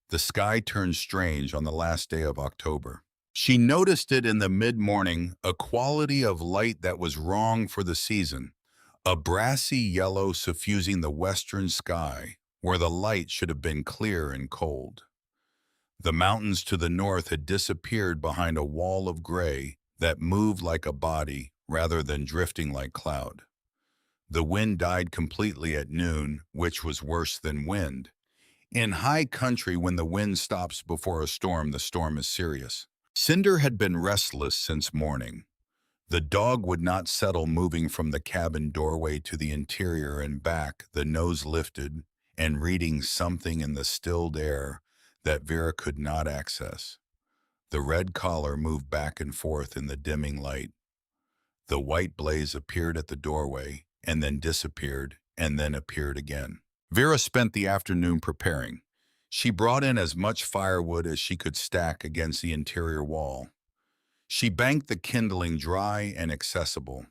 The sky turned strange on the last day of October. She noticed it in the mid-morning, a quality of light that was wrong for the season, a brassy yellow suffusing the western sky, where the light should have been clear and cold. The mountains to the north had disappeared behind a wall of gray that moved like a body rather than drifting like cloud. The wind died completely at noon, which was worse than wind. In high country, when the wind stops before a storm, the storm is serious. Cinder had been restless since morning. The dog would not settle, moving from the cabin doorway to the interior and back, the nose lifted, and reading something in the stilled air that Vera could not access. The red collar moved back and forth in the dimming light. The white blaze appeared at the doorway, and then disappeared, and then appeared again. Vera spent the afternoon preparing. She brought in as much firewood as she could stack against the interior wall. She banked the kindling dry and accessible.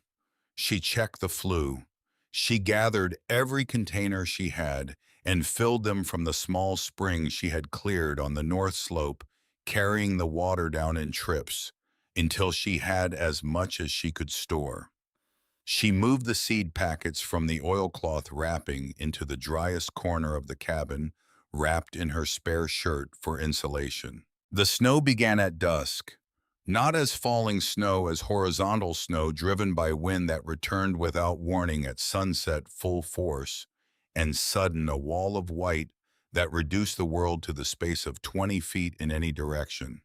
She checked the flue. She gathered every container she had and filled them from the small spring she had cleared on the north slope, carrying the water down in trips until she had as much as she could store. She moved the seed packets from the oilcloth wrapping into the driest corner of the cabin, wrapped in her spare shirt for insulation. The snow began at dusk, not as falling snow as horizontal snow driven by wind that returned without warning at sunset, full force, and sudden, a wall of white that reduced the world to the space of 20 feet in any direction.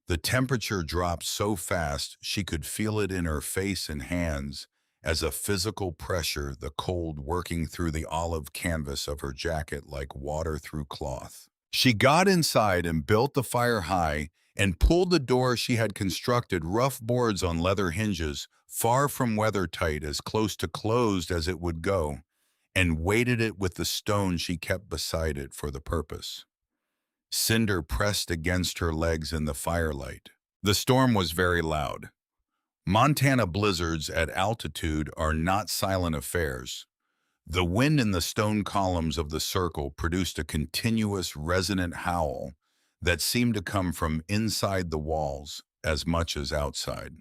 The temperature dropped so fast she could feel it in her face and hands as a physical pressure, the cold working through the olive canvas of her jacket like water through cloth. She got inside and built the fire high and pulled the door she had constructed, rough boards on leather hinges, far from weather-tight, as close to closed as it would go, and weighted it with the stone she kept beside it for the purpose. Cinder pressed against her legs in the firelight. The storm was very loud. Montana blizzards at altitude are not silent affairs. The wind in the stone columns of the circle produced a continuous, resonant howl that seemed to come from inside the walls as much as outside.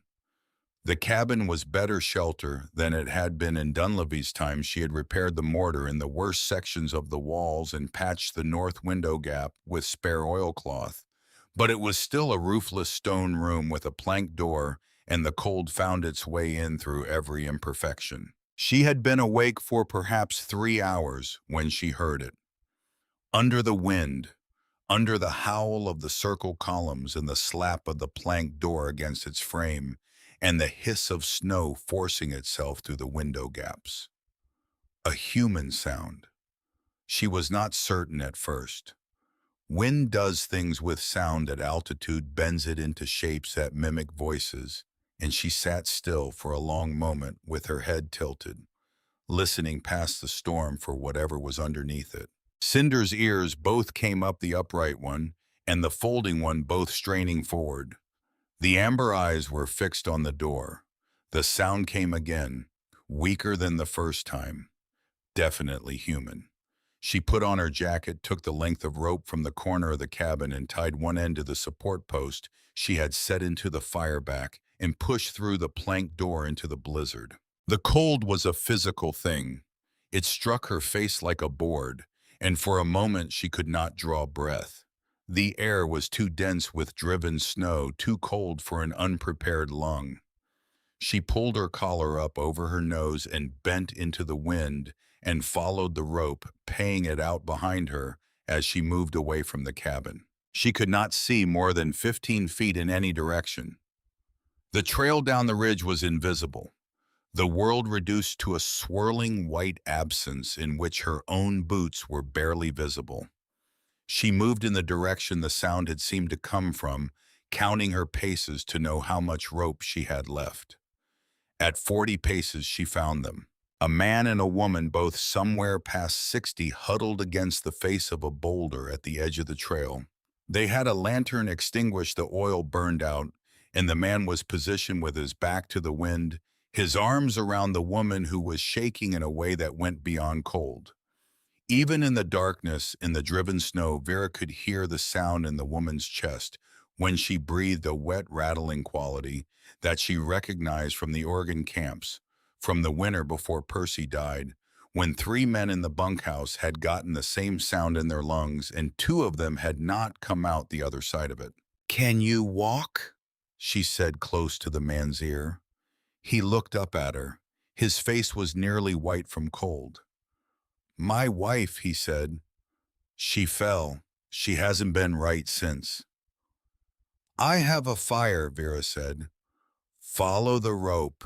The cabin was better shelter than it had been in Dunleavy's time. She had repaired the mortar in the worst sections of the walls and patched the north window gap with spare oilcloth, but it was still a roofless stone room with a plank door, and the cold found its way in through every imperfection. She had been awake for perhaps 3 hours when she heard it. Under the wind, under the howl of the circle columns and the slap of the plank door against its frame, and the hiss of snow forcing itself through the window gaps. A human sound. She was not certain at first. Wind does things with sound at altitude, bends it into shapes that mimic voices, and she sat still for a long moment with her head tilted, listening past the storm for whatever was underneath it. Cinder's ears both came up, the upright one and the folding one both straining forward. The amber eyes were fixed on the door. The sound came again, weaker than the first time, definitely human. She put on her jacket, took the length of rope from the corner of the cabin and tied one end to the support post she had set into the fire back and pushed through the plank door into the blizzard. The cold was a physical thing. It struck her face like a board, and for a moment she could not draw breath. The air was too dense with driven snow, too cold for an unprepared lung. She pulled her collar up over her nose and bent into the wind and followed the rope, paying it out behind her as she moved away from the cabin. She could not see more than 15 feet in any direction. The trail down the ridge was invisible, the world reduced to a swirling white absence in which her own boots were barely visible. She moved in the direction the sound had seemed to come from, counting her paces to know how much rope she had left. At 40 paces, she found them. A man and a woman, both somewhere past 60, huddled against the face of a boulder at the edge of the trail. They had a lantern extinguished, the oil burned out, and the man was positioned with his back to the wind, his arms around the woman who was shaking in a way that went beyond cold. Even in the darkness, in the driven snow, Vera could hear the sound in the woman's chest when she breathed, a wet, rattling quality that she recognized from the Oregon camps, from the winter before Percy died, when 3 men in the bunkhouse had gotten the same sound in their lungs and 2 of them had not come out the other side of it. "Can you walk?" she said close to the man's ear. He looked up at her. His face was nearly white from cold. "My wife," he said. "She fell. She hasn't been right since." "I have a fire," Vera said. "Follow the rope.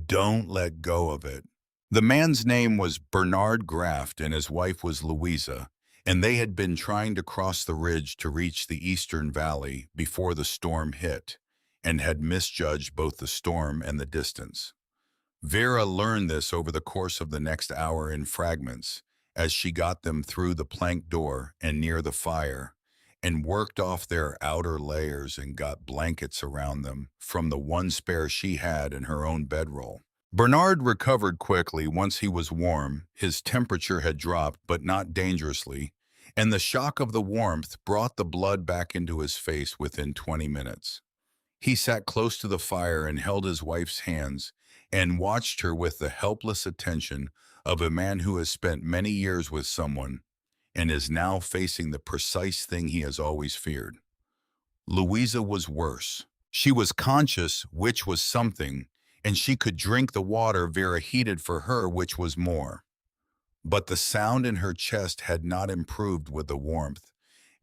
Don't let go of it." The man's name was Bernard Graft and his wife was Louisa, and they had been trying to cross the ridge to reach the eastern valley before the storm hit, and had misjudged both the storm and the distance. Vera learned this over the course of the next hour in fragments, as she got them through the plank door and near the fire, and worked off their outer layers and got blankets around them from the one spare she had in her own bedroll. Bernard recovered quickly once he was warm. His temperature had dropped, but not dangerously, and the shock of the warmth brought the blood back into his face within 20 minutes. He sat close to the fire and held his wife's hands and watched her with the helpless attention of a man who has spent many years with someone and is now facing the precise thing he has always feared. Louisa was worse. She was conscious, which was something, and she could drink the water Vera heated for her, which was more. But the sound in her chest had not improved with the warmth,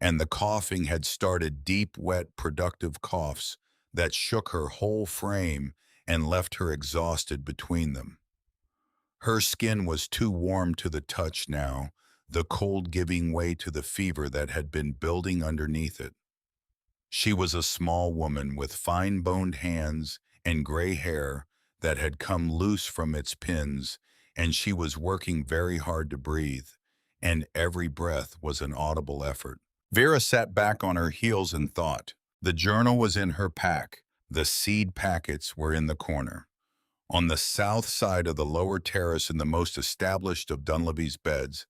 and the coughing had started, deep, wet, productive coughs that shook her whole frame and left her exhausted between them. Her skin was too warm to the touch now, the cold giving way to the fever that had been building underneath it. She was a small woman with fine-boned hands and gray hair that had come loose from its pins, and she was working very hard to breathe, and every breath was an audible effort. Vera sat back on her heels and thought. The journal was in her pack. The seed packets were in the corner. On the south side of the lower terrace in the most established of Dunleavy's beds,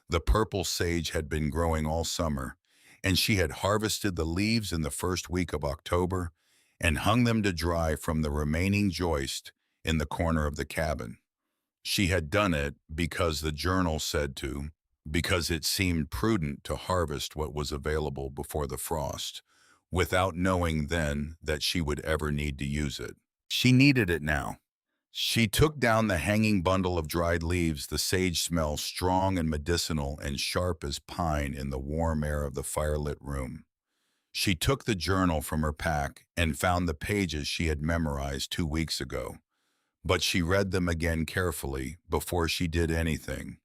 the purple sage had been growing all summer, and she had harvested the leaves in the first week of October and hung them to dry from the remaining joist in the corner of the cabin. She had done it because the journal said to, because it seemed prudent to harvest what was available before the frost, without knowing then that she would ever need to use it. She needed it now. She took down the hanging bundle of dried leaves, the sage smell strong and medicinal and sharp as pine in the warm air of the firelit room. She took the journal from her pack and found the pages she had memorized 2 weeks ago. But she read them again carefully before she did anything,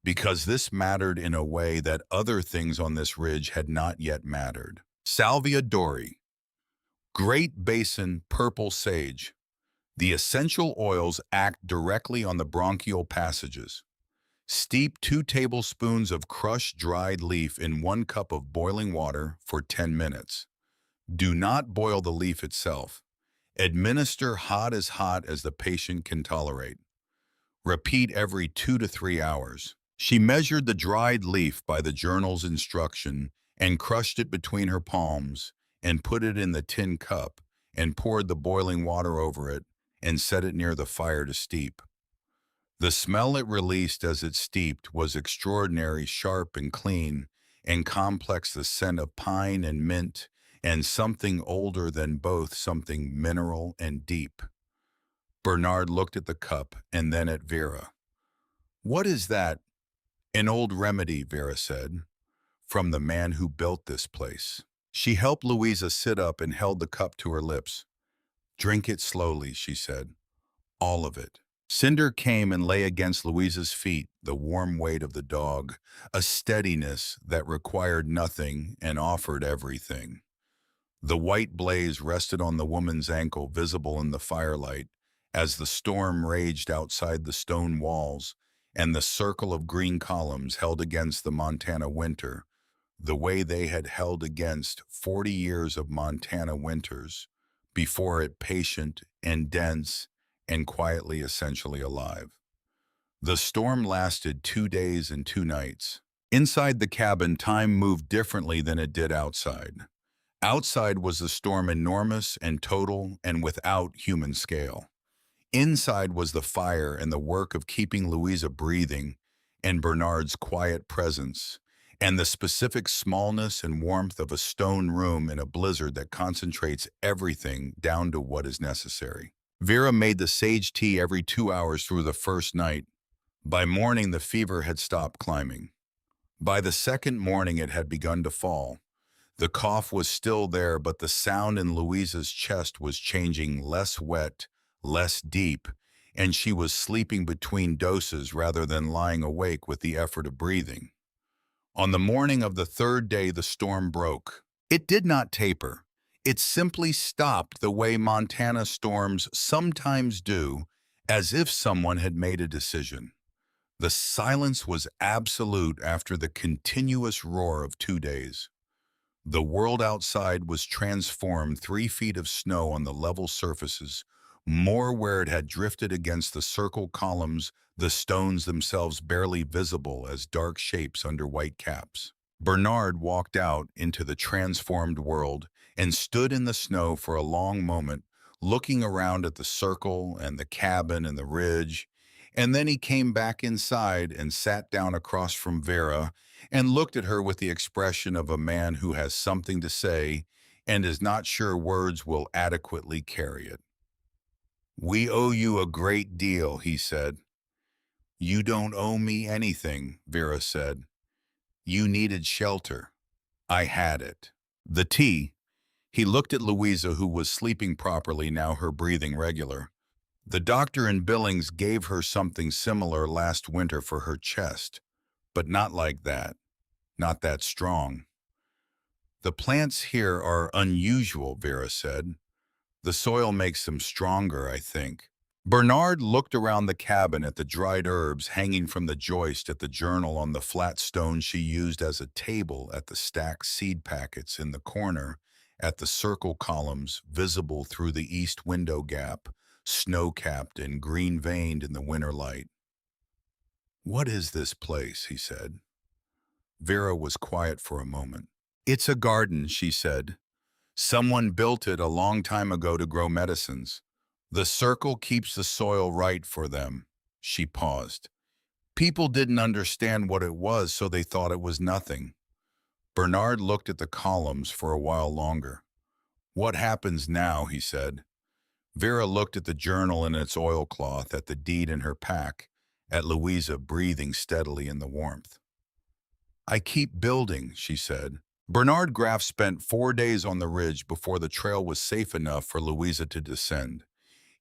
because this mattered in a way that other things on this ridge had not yet mattered. Salvia Dori, Great Basin Purple Sage. The essential oils act directly on the bronchial passages. Steep 2 tablespoons of crushed dried leaf in 1 cup of boiling water for 10 minutes. Do not boil the leaf itself. Administer hot as the patient can tolerate. Repeat every 2 to 3 hours. She measured the dried leaf by the journal's instruction and crushed it between her palms and put it in the tin cup and poured the boiling water over it and set it near the fire to steep. The smell it released as it steeped was extraordinary, sharp and clean, and complex the scent of pine and mint, and something older than both, something mineral and deep. Bernard looked at the cup and then at Vera. "What is that?" "An old remedy," Vera said, "from the man who built this place." She helped Louisa sit up and held the cup to her lips. "Drink it slowly," she said. "All of it." Cinder came and lay against Louisa's feet, the warm weight of the dog, a steadiness that required nothing and offered everything. The white blaze rested on the woman's ankle, visible in the firelight, as the storm raged outside the stone walls, and the circle of green columns held against the Montana winter, the way they had held against 40 years of Montana winters, before it patient and dense and quietly essentially alive. The storm lasted 2 days and 2 nights. Inside the cabin, time moved differently than it did outside. Outside was the storm enormous and total and without human scale. Inside was the fire and the work of keeping Louisa breathing, and Bernard's quiet presence, and the specific smallness and warmth of a stone room in a blizzard that concentrates everything down to what is necessary. Vera made the sage tea every 2 hours through the first night. By morning, the fever had stopped climbing. By the second morning, it had begun to fall. The cough was still there, but the sound in Louisa's chest was changing, less wet, less deep, and she was sleeping between doses rather than lying awake with the effort of breathing. On the morning of the third day, the storm broke. It did not taper. It simply stopped the way Montana storms sometimes do, as if someone had made a decision. The silence was absolute after the continuous roar of 2 days. The world outside was transformed, 3 feet of snow on the level surfaces, more where it had drifted against the circle columns, the stones themselves barely visible as dark shapes under white caps. Bernard walked out into the transformed world and stood in the snow for a long moment, looking around at the circle and the cabin and the ridge, and then he came back inside and sat down across from Vera and looked at her with the expression of a man who has something to say and is not sure words will adequately carry it. "We owe you a great deal," he said. "You don't owe me anything," Vera said. "You needed shelter. I had it." The tea. He looked at Louisa, who was sleeping properly now, her breathing regular. "The doctor in Billings gave her something similar last winter for her chest, but not like that, not that strong." "The plants here are unusual," Vera said. "The soil makes them stronger, I think." Bernard looked around the cabin at the dried herbs hanging from the joist, at the journal on the flat stone she used as a table, at the stacked seed packets in the corner, at the circle columns visible through the east window gap, snow-capped and green-veined in the winter light. "What is this place?" he said. Vera was quiet for a moment. "It's a garden," she said. "Someone built it a long time ago to grow medicines. The circle keeps the soil right for them." She paused. "People didn't understand what it was, so they thought it was nothing." Bernard looked at the columns for a while longer. "What happens now?" he said. Vera looked at the journal in its oilcloth, at the deed in her pack, at Louisa breathing steadily in the warmth. "I keep building," she said. Bernard Graff spent 4 days on the ridge before the trail was safe enough for Louisa to descend.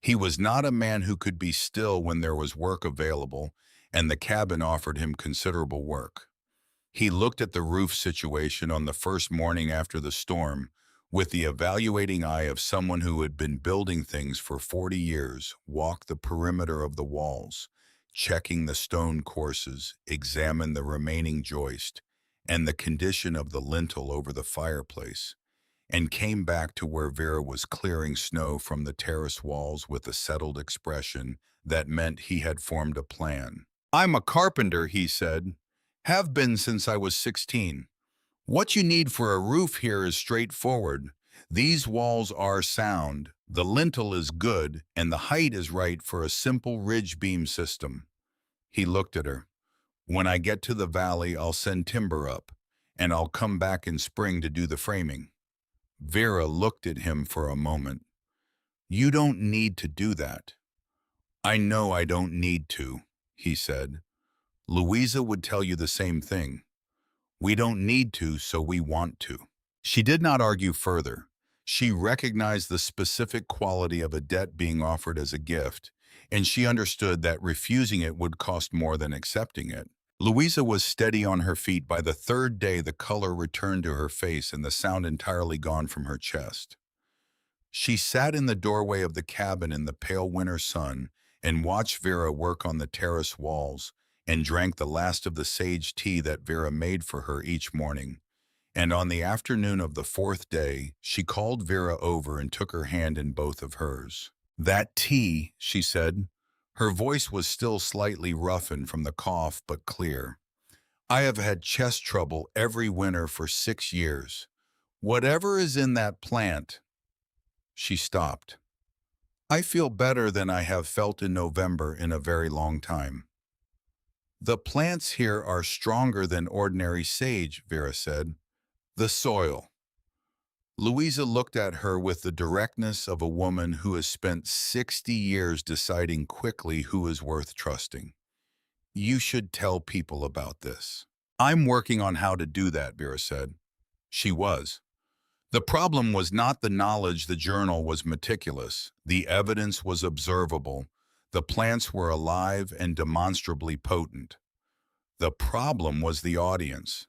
He was not a man who could be still when there was work available, and the cabin offered him considerable work. He looked at the roof situation on the first morning after the storm with the evaluating eye of someone who had been building things for 40 years, walked the perimeter of the walls, checking the stone courses, examined the remaining joist, and the condition of the lintel over the fireplace, and came back to where Vera was clearing snow from the terrace walls with a settled expression that meant he had formed a plan. I'm a carpenter, he said. Have been since I was 16. What you need for a roof here is straightforward. These walls are sound, the lintel is good, and the height is right for a simple ridge beam system. He looked at her. When I get to the valley, I'll send timber up, and I'll come back in spring to do the framing. Vera looked at him for a moment. You don't need to do that. I know I don't need to, he said. Louisa would tell you the same thing. We don't need to, so we want to. She did not argue further. She recognized the specific quality of a debt being offered as a gift, and she understood that refusing it would cost more than accepting it. Louisa was steady on her feet. By the third day, the color returned to her face and the sound entirely gone from her chest. She sat in the doorway of the cabin in the pale winter sun and watched Vera work on the terrace walls and drank the last of the sage tea that Vera made for her each morning. And on the afternoon of the fourth day, she called Vera over and took her hand in both of hers. That tea, she said. Her voice was still slightly roughened from the cough, but clear. I have had chest trouble every winter for 6 years. Whatever is in that plant. She stopped. I feel better than I have felt in November in a very long time. The plants here are stronger than ordinary sage, Vera said. The soil. Louisa looked at her with the directness of a woman who has spent 60 years deciding quickly who is worth trusting. You should tell people about this. I'm working on how to do that, Vera said. She was. The problem was not the knowledge. The journal was meticulous. The evidence was observable. The plants were alive and demonstrably potent. The problem was the audience.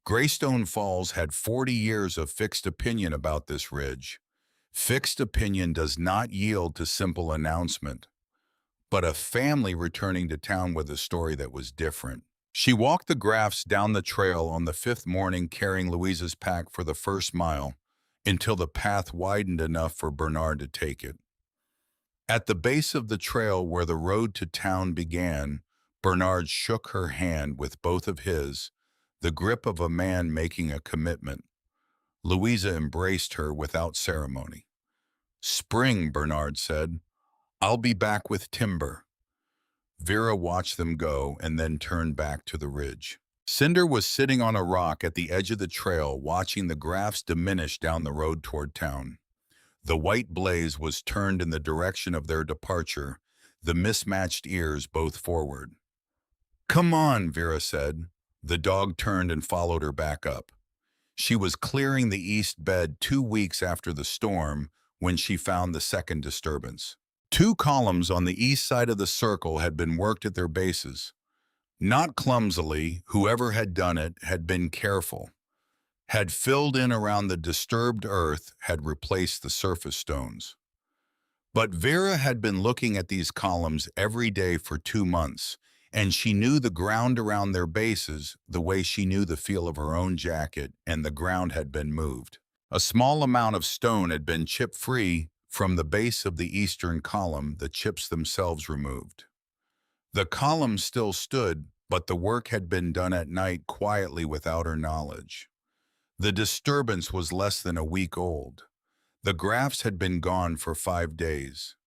Greystone Falls had 40 years of fixed opinion about this ridge. Fixed opinion does not yield to simple announcement, but a family returning to town with a story that was different. She walked the graphs down the trail on the fifth morning, carrying Louisa's pack for the first mile, until the path widened enough for Bernard to take it. At the base of the trail where the road to town began, Bernard shook her hand with both of his, the grip of a man making a commitment. Louisa embraced her without ceremony. Spring, Bernard said. I'll be back with timber. Vera watched them go and then turned back to the ridge. Cinder was sitting on a rock at the edge of the trail, watching the graphs diminish down the road toward town. The white blaze was turned in the direction of their departure, the mismatched ears both forward. Come on, Vera said. The dog turned and followed her back up. She was clearing the east bed 2 weeks after the storm when she found the second disturbance. 2 columns on the east side of the circle had been worked at their bases. Not clumsily, whoever had done it had been careful, had filled in around the disturbed earth, had replaced the surface stones. But Vera had been looking at these columns every day for 2 months, and she knew the ground around their bases the way she knew the feel of her own jacket, and the ground had been moved. A small amount of stone had been chipped free from the base of the eastern column, the chips themselves removed. The column still stood, but the work had been done at night quietly without her knowledge. The disturbance was less than a week old. The graphs had been gone for 5 days.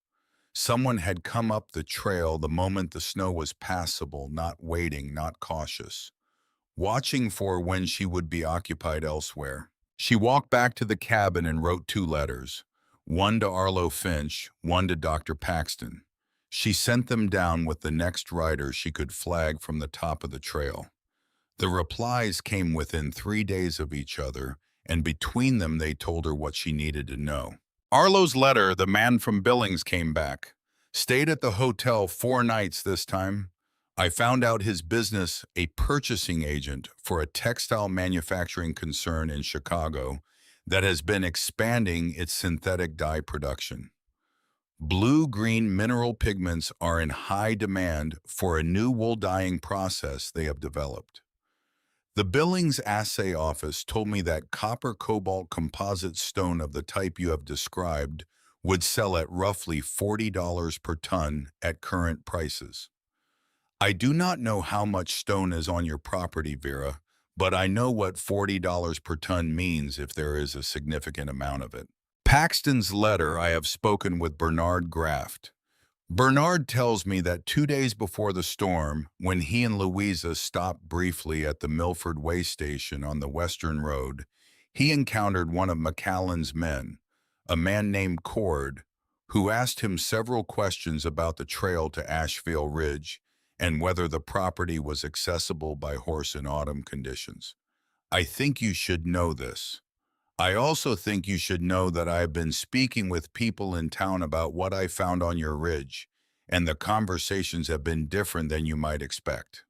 Someone had come up the trail the moment the snow was passable, not waiting, not cautious, watching for when she would be occupied elsewhere. She walked back to the cabin and wrote 2 letters, one to Arlo Finch, one to Dr. Paxton. She sent them down with the next rider she could flag from the top of the trail. The replies came within 3 days of each other, and between them they told her what she needed to know. Arlo's letter, the man from Billings, came back. Stayed at the hotel 4 nights this time. I found out his business, a purchasing agent for a textile manufacturing concern in Chicago that has been expanding its synthetic dye production. Blue-green mineral pigments are in high demand for a new wool dyeing process they have developed. The Billings assay office told me that copper-cobalt composite stone of the type you have described would sell at roughly $40 per ton at current prices. I do not know how much stone is on your property, Vera, but I know what $40 per ton means if there is a significant amount of it. Paxton's letter. I have spoken with Bernard Graft. Bernard tells me that 2 days before the storm, when he and Louisa stopped briefly at the Milford Way station on the Western Road, he encountered one of McCallan's men, a man named Cord, who asked him several questions about the trail to Asheville Ridge and whether the property was accessible by horse in autumn conditions. I think you should know this. I also think you should know that I have been speaking with people in town about what I found on your ridge, and the conversations have been different than you might expect.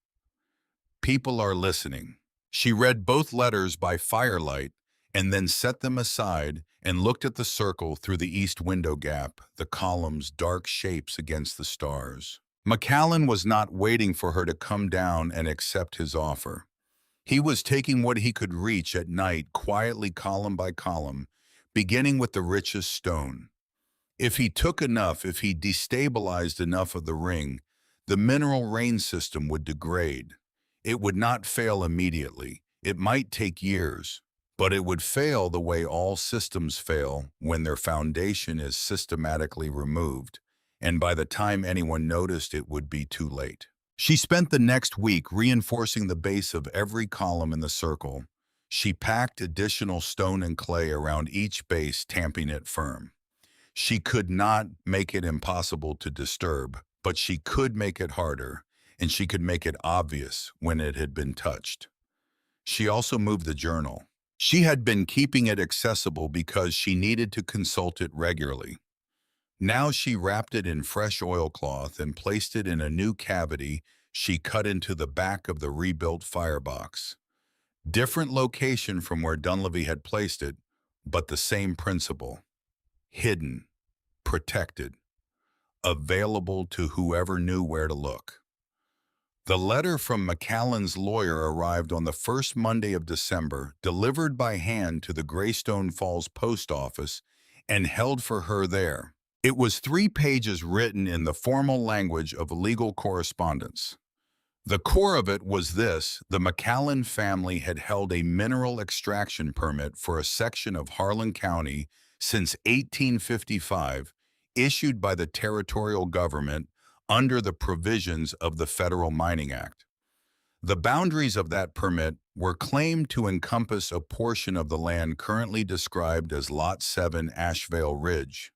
People are listening. She read both letters by firelight and then set them aside and looked at the circle through the east window gap, the columns dark shapes against the stars. McCallan was not waiting for her to come down and accept his offer. He was taking what he could reach at night quietly column by column, beginning with the richest stone. If he took enough, if he destabilized enough of the ring, the mineral rain system would degrade. It would not fail immediately. It might take years, but it would fail the way all systems fail when their foundation is systematically removed, and by the time anyone noticed, it would be too late. She spent the next week reinforcing the base of every column in the circle. She packed additional stone and clay around each base, tamping it firm. She could not make it impossible to disturb, but she could make it harder, and she could make it obvious when it had been touched. She also moved the journal. She had been keeping it accessible because she needed to consult it regularly. Now she wrapped it in fresh oilcloth and placed it in a new cavity she cut into the back of the rebuilt firebox. Different location from where Dunleavy had placed it, but the same principle. Hidden, protected, available to whoever knew where to look. The letter from McCallan's lawyer arrived on the first Monday of December, delivered by hand to the Greystone Falls post office and held for her there. It was 3 pages written in the formal language of legal correspondence. The core of it was this: the McCallan family had held a mineral extraction permit for a section of Harlan County since 1855, issued by the territorial government under the provisions of the Federal Mining Act. The boundaries of that permit were claimed to encompass a portion of the land currently described as Lot 7 Asheville Ridge.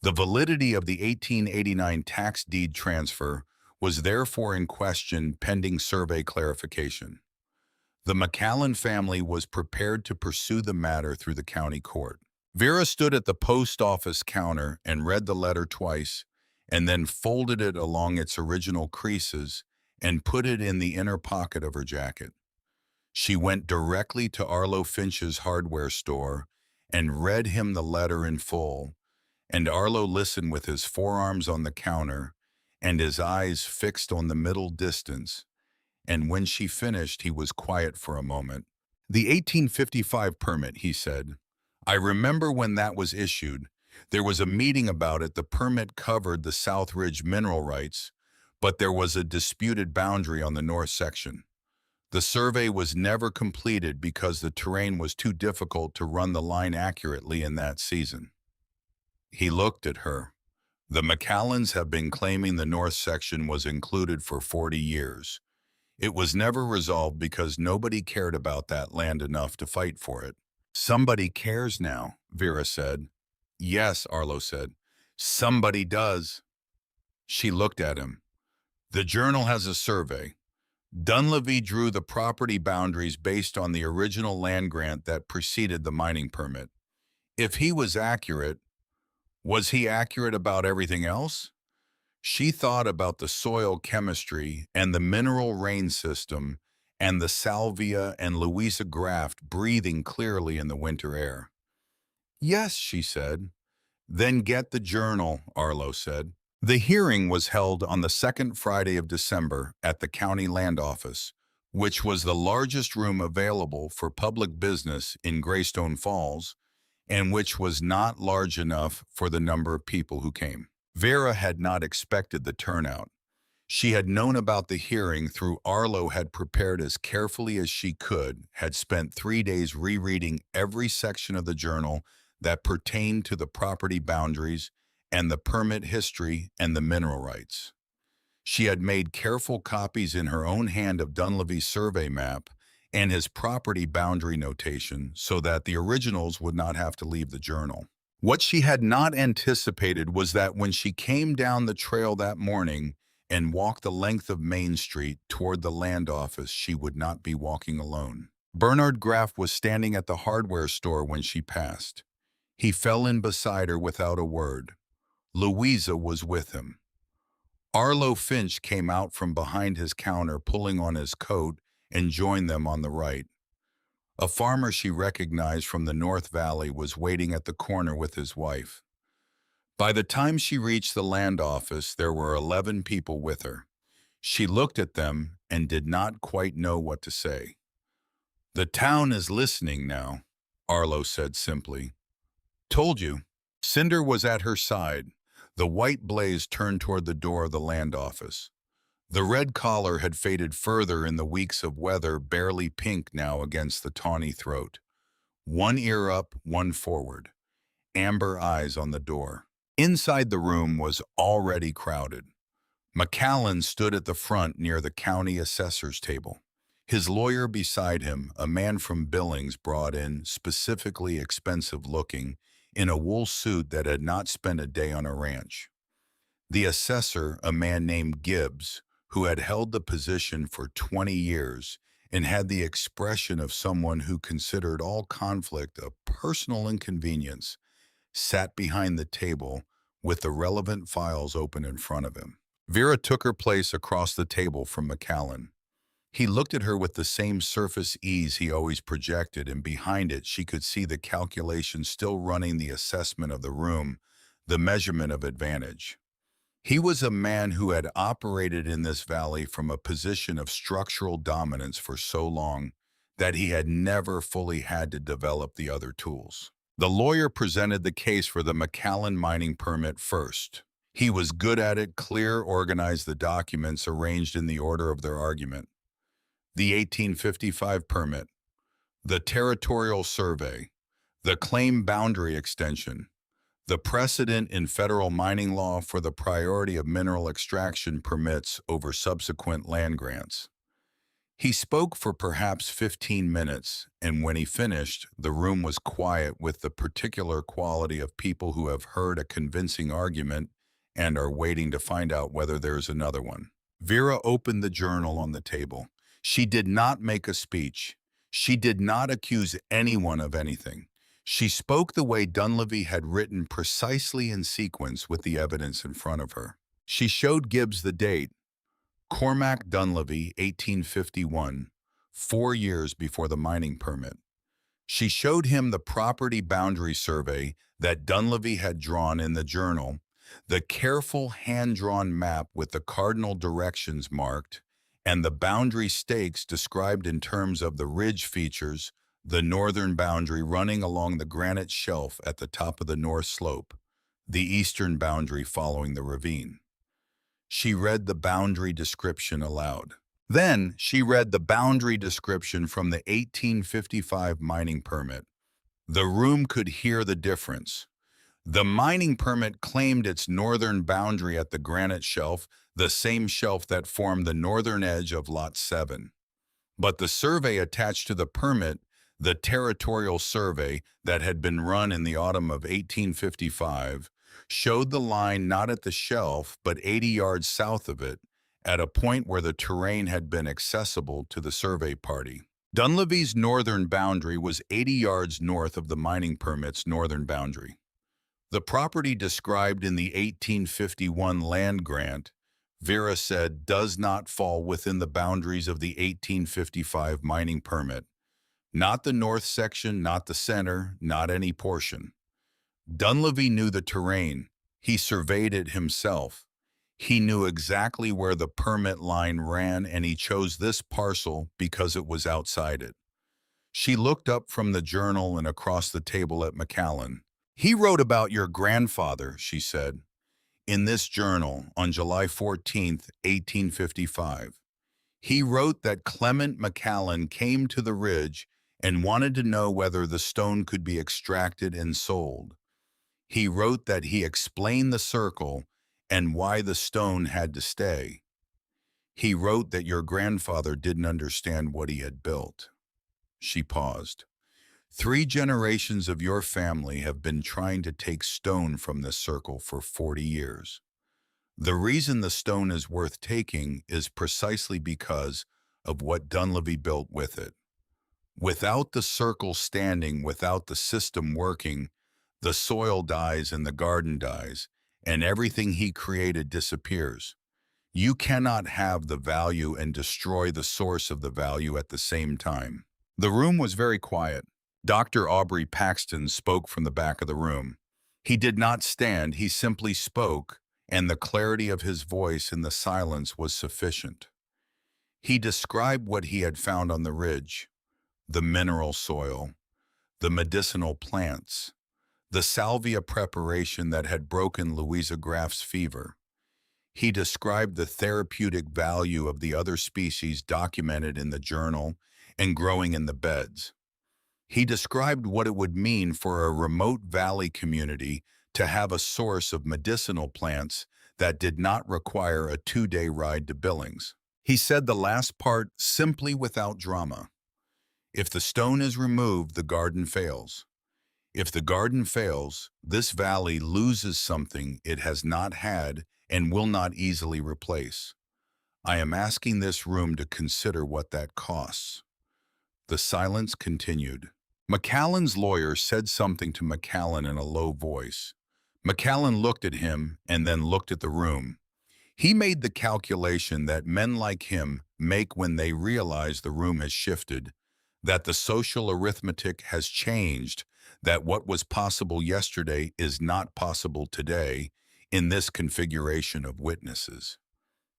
The validity of the 1889 tax deed transfer was therefore in question pending survey clarification. The McCallan family was prepared to pursue the matter through the county court. Vera stood at the post office counter and read the letter twice, and then folded it along its original creases and put it in the inner pocket of her jacket. She went directly to Arlo Finch's hardware store and read him the letter in full, and Arlo listened with his forearms on the counter and his eyes fixed on the middle distance, and when she finished, he was quiet for a moment. "The 1855 permit," he said. "I remember when that was issued. There was a meeting about it. The permit covered the South Ridge mineral rights, but there was a disputed boundary on the north section. The survey was never completed because the terrain was too difficult to run the line accurately in that season." He looked at her. "The McCallans have been claiming the north section was included for 40 years. It was never resolved because nobody cared about that land enough to fight for it." "Somebody cares now," Vera said. "Yes," Arlo said. "Somebody does." She looked at him. "The journal has a survey. Dunleavy drew the property boundaries based on the original land grant that preceded the mining permit. If he was accurate, was he accurate about everything else?" She thought about the soil chemistry and the mineral rain system and the salvia and Louisa Graft breathing clearly in the winter air. "Yes," she said. "Then get the journal," Arlo said. The hearing was held on the second Friday of December at the county land office, which was the largest room available for public business in Greystone Falls, and which was not large enough for the number of people who came. Vera had not expected the turnout. She had known about the hearing through Arlo had prepared as carefully as she could, had spent 3 days rereading every section of the journal that pertained to the property boundaries and the permit history and the mineral rights. She had made careful copies in her own hand of Dunleavy's survey map and his property boundary notation so that the originals would not have to leave the journal. What she had not anticipated was that when she came down the trail that morning and walked the length of Main Street toward the land office, she would not be walking alone. Bernard Graff was standing at the hardware store when she passed. He fell in beside her without a word. Louisa was with him. Arlo Finch came out from behind his counter, pulling on his coat, and joined them on the right. A farmer she recognized from the North Valley was waiting at the corner with his wife. By the time she reached the land office, there were 11 people with her. She looked at them and did not quite know what to say. "The town is listening now," Arlo said simply. "Told you." Cinder was at her side. The white blaze turned toward the door of the land office. The red collar had faded further in the weeks of weather, barely pink now against the tawny throat. One ear up, one forward. Amber eyes on the door. Inside the room was already crowded. McCallan stood at the front near the county assessor's table. His lawyer beside him, a man from Billings brought in, specifically expensive looking, in a wool suit that had not spent a day on a ranch. The assessor, a man named Gibbs, who had held the position for 20 years and had the expression of someone who considered all conflict a personal inconvenience, sat behind the table with the relevant files open in front of him. Vera took her place across the table from McCallan. He looked at her with the same surface ease he always projected, and behind it she could see the calculation still running, the assessment of the room, the measurement of advantage. He was a man who had operated in this valley from a position of structural dominance for so long that he had never fully had to develop the other tools. The lawyer presented the case for the McCallan mining permit first. He was good at it, clear, organized the documents arranged in the order of their argument. The 1855 permit, the territorial survey, the claim boundary extension, the precedent in federal mining law for the priority of mineral extraction permits over subsequent land grants. He spoke for perhaps 15 minutes, and when he finished, the room was quiet with the particular quality of people who have heard a convincing argument and are waiting to find out whether there's another one. Vera opened the journal on the table. She did not make a speech. She did not accuse anyone of anything. She spoke the way Dunleavy had written, precisely in sequence with the evidence in front of her. She showed Gibbs the date, Cormac Dunleavy, 1851, 4 years before the mining permit. She showed him the property boundary survey that Dunleavy had drawn in the journal, the careful hand-drawn map with the cardinal directions marked, and the boundary stakes described in terms of the ridge features, the northern boundary running along the granite shelf at the top of the north slope, the eastern boundary following the ravine. She read the boundary description aloud. Then she read the boundary description from the 1855 mining permit. The room could hear the difference. The mining permit claimed its northern boundary at the granite shelf, the same shelf that formed the northern edge of Lot 7. But the survey attached to the permit, the territorial survey that had been run in the autumn of 1855, showed the line not at the shelf but 80 yards south of it, at a point where the terrain had been accessible to the survey party. Dunleavy's northern boundary was 80 yards north of the mining permit's northern boundary. The property described in the 1851 land grant, Vera said, does not fall within the boundaries of the 1855 mining permit. Not the north section, not the center, not any portion. Dunleavy knew the terrain. He surveyed it himself. He knew exactly where the permit line ran, and he chose this parcel because it was outside it. She looked up from the journal and across the table at McCallan. "He wrote about your grandfather," she said. In this journal, on July 14th, 1855, he wrote that Clement McCallan came to the ridge and wanted to know whether the stone could be extracted and sold. He wrote that he explained the circle and why the stone had to stay. He wrote that your grandfather didn't understand what he had built. She paused. 3 generations of your family have been trying to take stone from this circle for 40 years. The reason the stone is worth taking is precisely because of what Dunleavy built with it. Without the circle standing, without the system working, the soil dies and the garden dies, and everything he created disappears. You cannot have the value and destroy the source of the value at the same time. The room was very quiet. Dr. Aubrey Paxton spoke from the back of the room. He did not stand, he simply spoke, and the clarity of his voice in the silence was sufficient. He described what he had found on the ridge: the mineral soil, the medicinal plants, the salvia preparation that had broken Louisa Graff's fever. He described the therapeutic value of the other species documented in the journal and growing in the beds. He described what it would mean for a remote valley community to have a source of medicinal plants that did not require a 2-day ride to Billings. He said the last part simply without drama. If the stone is removed, the garden fails. If the garden fails, this valley loses something it has not had and will not easily replace. I am asking this room to consider what that costs. The silence continued. McCallan's lawyer said something to McCallan in a low voice. McCallan looked at him and then looked at the room. He made the calculation that men like him make when they realize the room has shifted, that the social arithmetic has changed, that what was possible yesterday is not possible today in this configuration of witnesses.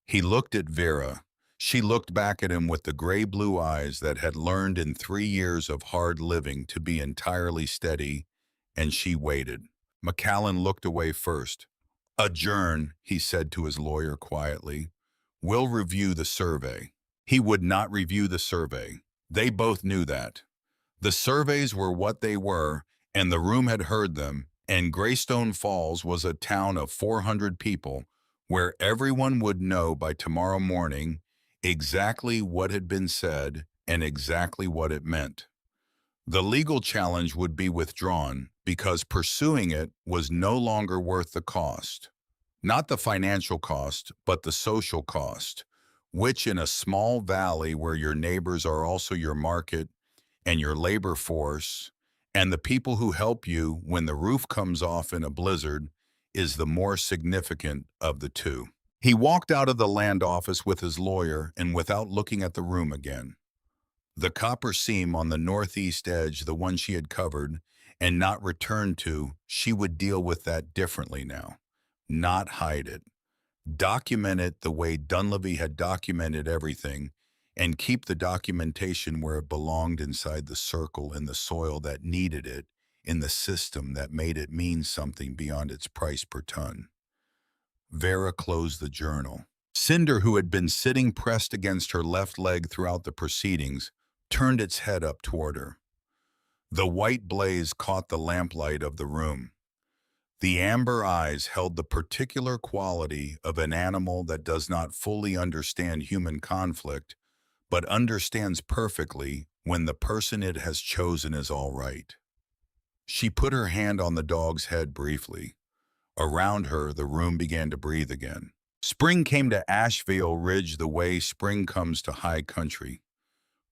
He looked at Vera. She looked back at him with the gray-blue eyes that had learned in 3 years of hard living to be entirely steady, and she waited. McCallan looked away first. "Adjourn," he said to his lawyer quietly. "We'll review the survey." He would not review the survey. They both knew that. The surveys were what they were, and the room had heard them, and Greystone Falls was a town of 400 people, where everyone would know by tomorrow morning exactly what had been said and exactly what it meant. The legal challenge would be withdrawn because pursuing it was no longer worth the cost. Not the financial cost, but the social cost, which in a small valley where your neighbors are also your market and your labor force, and the people who help you when the roof comes off in a blizzard, is the more significant of the two. He walked out of the land office with his lawyer and without looking at the room again. The copper seam on the northeast edge, the one she had covered and not returned to, she would deal with that differently now. Not hide it. Document it the way Dunleavy had documented everything, and keep the documentation where it belonged, inside the circle, in the soil that needed it, in the system that made it mean something beyond its price per ton. Vera closed the journal. Cinder, who had been sitting pressed against her left leg throughout the proceedings, turned its head up toward her. The white blaze caught the lamplight of the room. The amber eyes held the particular quality of an animal that does not fully understand human conflict, but understands perfectly when the person it has chosen is all right. She put her hand on the dog's head briefly. Around her, the room began to breathe again. Spring came to Asheville Ridge the way spring comes to high country.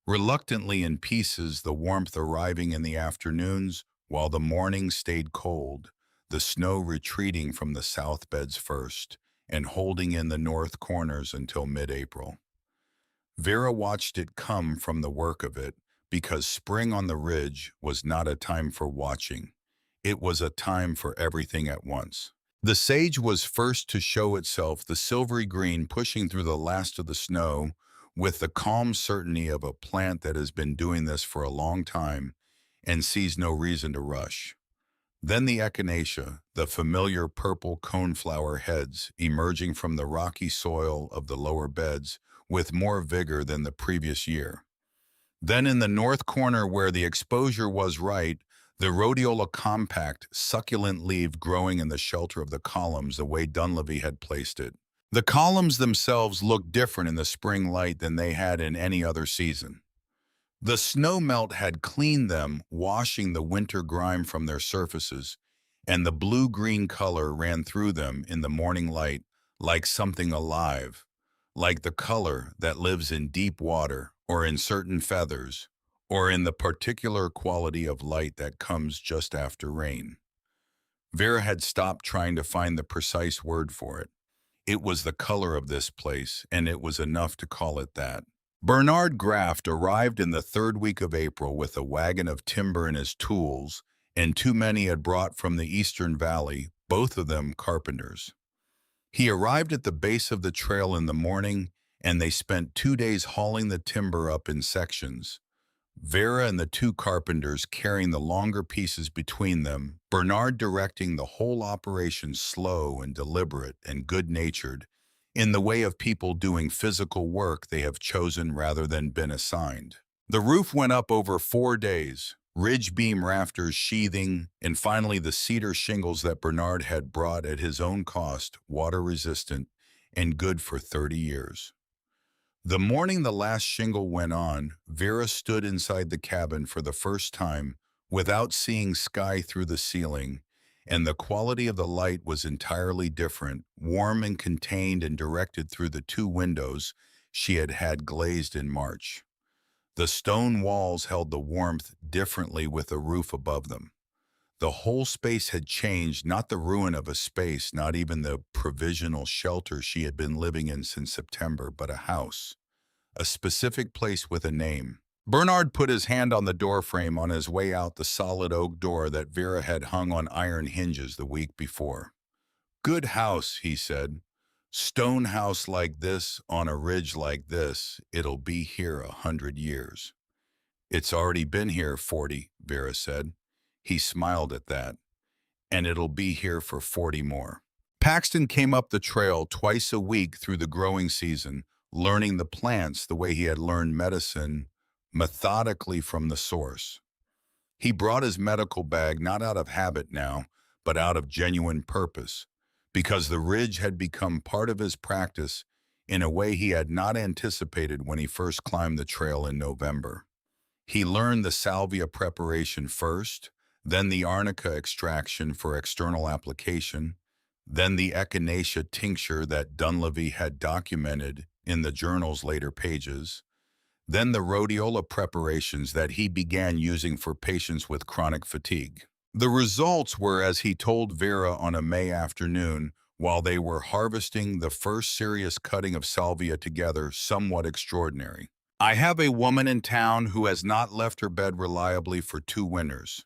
Reluctantly in pieces, the warmth arriving in the afternoons, while the mornings stayed cold, the snow retreating from the south beds first, and holding in the north corners until mid-April. Vera watched it come from the work of it, because spring on the ridge was not a time for watching. It was a time for everything at once. The sage was first to show itself, the silvery green pushing through the last of the snow with the calm certainty of a plant that has been doing this for a long time and sees no reason to rush. Then the echinacea, the familiar purple coneflower heads emerging from the rocky soil of the lower beds with more vigor than the previous year. Then in the north corner where the exposure was right, the rhodiola compact, succulent leaf growing in the shelter of the columns the way Dunleavy had placed it. The columns themselves looked different in the spring light than they had in any other season. The snow melt had cleaned them, washing the winter grime from their surfaces, and the blue-green color ran through them in the morning light like something alive, like the color that lives in deep water or in certain feathers, or in the particular quality of light that comes just after rain. Vera had stopped trying to find the precise word for it. It was the color of this place, and it was enough to call it that. Bernard Graft arrived in the third week of April with a wagon of timber and his tools, and two men he had brought from the Eastern Valley, both of them carpenters. He arrived at the base of the trail in the morning, and they spent 2 days hauling the timber up in sections. Vera and the two carpenters carrying the longer pieces between them, Bernard directing the whole operation slow and deliberate and good-natured, in the way of people doing physical work they have chosen rather than been assigned. The roof went up over 4 days, ridge beam rafters sheathing, and finally the cedar shingles that Bernard had brought at his own cost, water-resistant and good for 30 years. The morning the last shingle went on, Vera stood inside the cabin for the first time without seeing sky through the ceiling, and the quality of the light was entirely different, warm and contained and directed through the two windows she had had glazed in March. The stone walls held the warmth differently with a roof above them. The whole space had changed, not the ruin of a space, not even the provisional shelter she had been living in since September, but a house, a specific place with a name. Bernard put his hand on the doorframe on his way out, the solid oak door that Vera had hung on iron hinges the week before. "Good house," he said. "Stone house like this, on a ridge like this, it'll be here 100 years. "It's already been here 40, Vera said. He smiled at that. "And it'll be here for 40 more. Paxton came up the trail twice a week through the growing season, learning the plants the way he had learned medicine, methodically from the source. He brought his medical bag not out of habit now, but out of genuine purpose, because the ridge had become part of his practice in a way he had not anticipated when he first climbed the trail in November. He learned the salvia preparation first, then the arnica extraction for external application, then the echinacea tincture that Dunleavy had documented in the journal's later pages, then the rhodiola preparations that he began using for patients with chronic fatigue. The results were, as he told Vera on a May afternoon, while they were harvesting the first serious cutting of salvia together, somewhat extraordinary. "I have a woman in town who has not left her bed reliably for 2 winters,"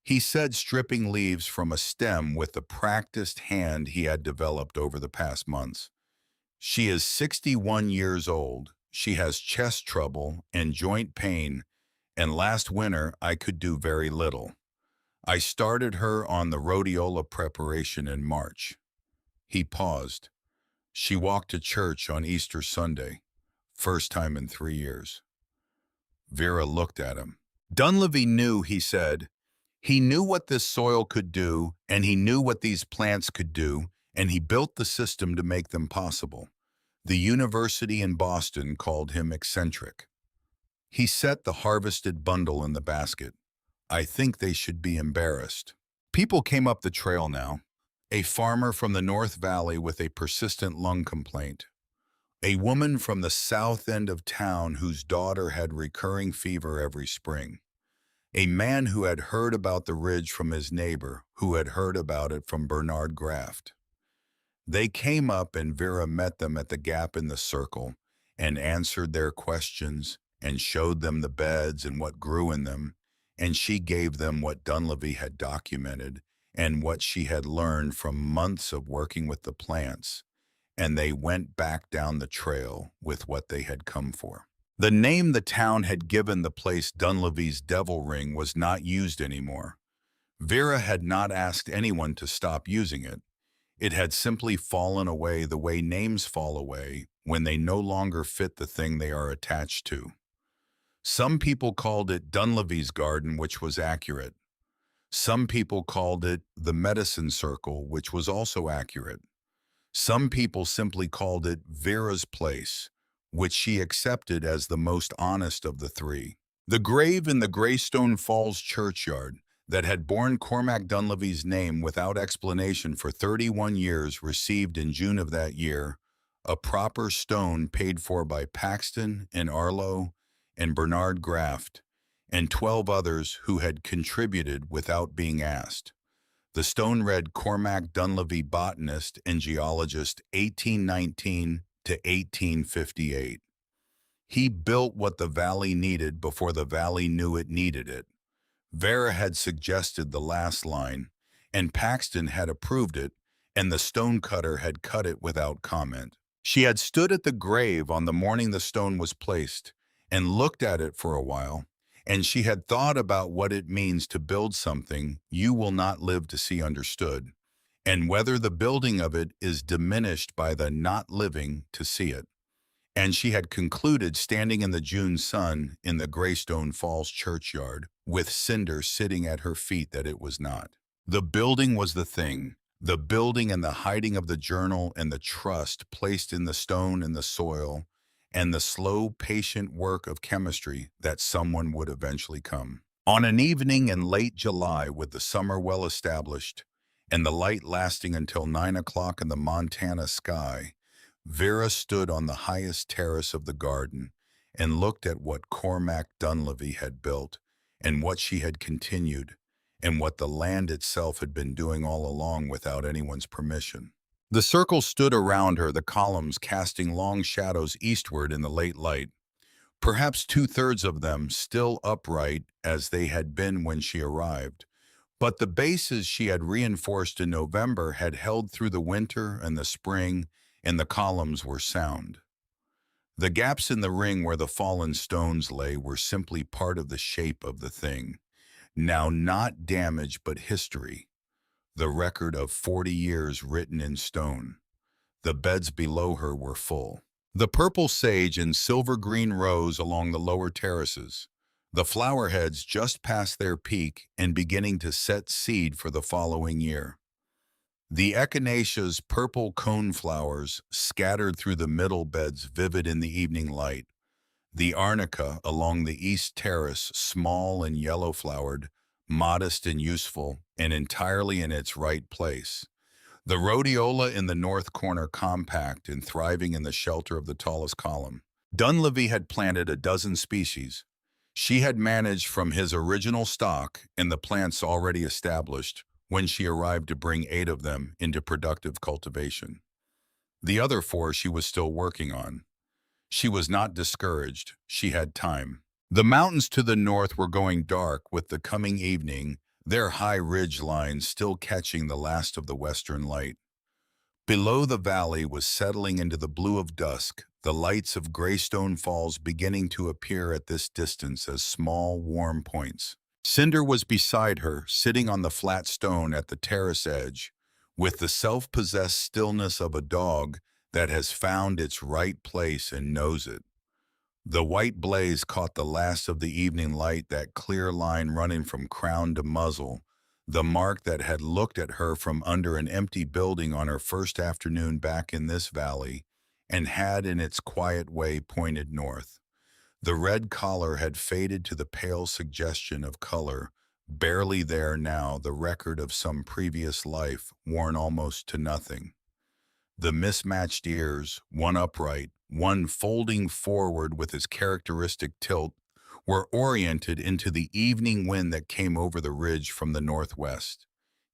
he said, stripping leaves from a stem with the practiced hand he had developed over the past months. "She is 61 years old. She has chest trouble and joint pain, and last winter I could do very little. I started her on the rhodiola preparation in March." He paused. "She walked to church on Easter Sunday, first time in 3 years. Vera looked at him. "Dunleavy knew," he said. "He knew what this soil could do, and he knew what these plants could do, and he built the system to make them possible. The university in Boston called him eccentric." He set the harvested bundle in the basket. "I think they should be embarrassed." People came up the trail now. A farmer from the North Valley with a persistent lung complaint. A woman from the south end of town whose daughter had recurring fever every spring. A man who had heard about the ridge from his neighbor, who had heard about it from Bernard Graft. They came up, and Vera met them at the gap in the circle and answered their questions and showed them the beds and what grew in them, and she gave them what Dunleavy had documented and what she had learned from months of working with the plants, and they went back down the trail with what they had come for. The name the town had given the place, Dunleavy's Devil Ring, was not used anymore. Vera had not asked anyone to stop using it. It had simply fallen away the way names fall away when they no longer fit the thing they are attached to. Some people called it Dunleavy's garden, which was accurate. Some people called it the medicine circle, which was also accurate. Some people simply called it Vera's place, which she accepted as the most honest of the three. The grave in the Greystone Falls churchyard that had borne Cormac Dunleavy's name without explanation for 31 years received in June of that year a proper stone paid for by Paxton and Arlo and Bernard Graft and 12 others who had contributed without being asked. The stone read Cormac Dunleavy, botanist and geologist, 1819 to 1858. He built what the valley needed before the valley knew it needed it. Vera had suggested the last line, and Paxton had approved it, and the stonecutter had cut it without comment. She had stood at the grave on the morning the stone was placed and looked at it for a while, and she had thought about what it means to build something you will not live to see understood, and whether the building of it is diminished by the not living to see it. And she had concluded standing in the June sun in the Greystone Falls churchyard, with cinder sitting at her feet, that it was not. The building was the thing, the building and the hiding of the journal and the trust placed in the stone and the soil, and the slow, patient work of chemistry that someone would eventually come. On an evening in late July, with the summer well established, and the light lasting until 9 o'clock in the Montana sky, Vera stood on the highest terrace of the garden and looked at what Cormac Dunleavy had built and what she had continued and what the land itself had been doing all along without anyone's permission. The circle stood around her, the columns casting long shadows eastward in the late light, perhaps two-thirds of them still upright as they had been when she arrived. But the bases she had reinforced in November had held through the winter and the spring, and the columns were sound. The gaps in the ring where the fallen stones lay were simply part of the shape of the thing, now not damage but history, the record of 40 years written in stone. The beds below her were full. The purple sage and silver-green rose along the lower terraces, the flower heads just past their peak and beginning to set seed for the following year. The echinacea's purple cone flowers scattered through the middle beds vivid in the evening light. The arnica along the east terrace, small and yellow-flowered, modest and useful, and entirely in its right place. The rhodiola in the north corner, compact and thriving in the shelter of the tallest column. Dunleavy had planted a dozen species. She had managed from his original stock and the plants already established when she arrived to bring 8 of them into productive cultivation. The other 4 she was still working on. She was not discouraged. She had time. The mountains to the north were going dark with the coming evening, their high ridge lines still catching the last of the western light. Below, the valley was settling into the blue of dusk, the lights of Greystone Falls beginning to appear at this distance as small, warm points. Cinder was beside her, sitting on the flat stone at the terrace edge, with the self-possessed stillness of a dog that has found its right place and knows it. The white blaze caught the last of the evening light, that clear line running from crown to muzzle, the mark that had looked at her from under an empty building on her first afternoon back in this valley, and had in its quiet way pointed north. The red collar had faded to the pale suggestion of color, barely there now, the record of some previous life worn almost to nothing. The mismatched ears, one upright, one folding forward with his characteristic tilt, were oriented into the evening wind that came over the ridge from the northwest,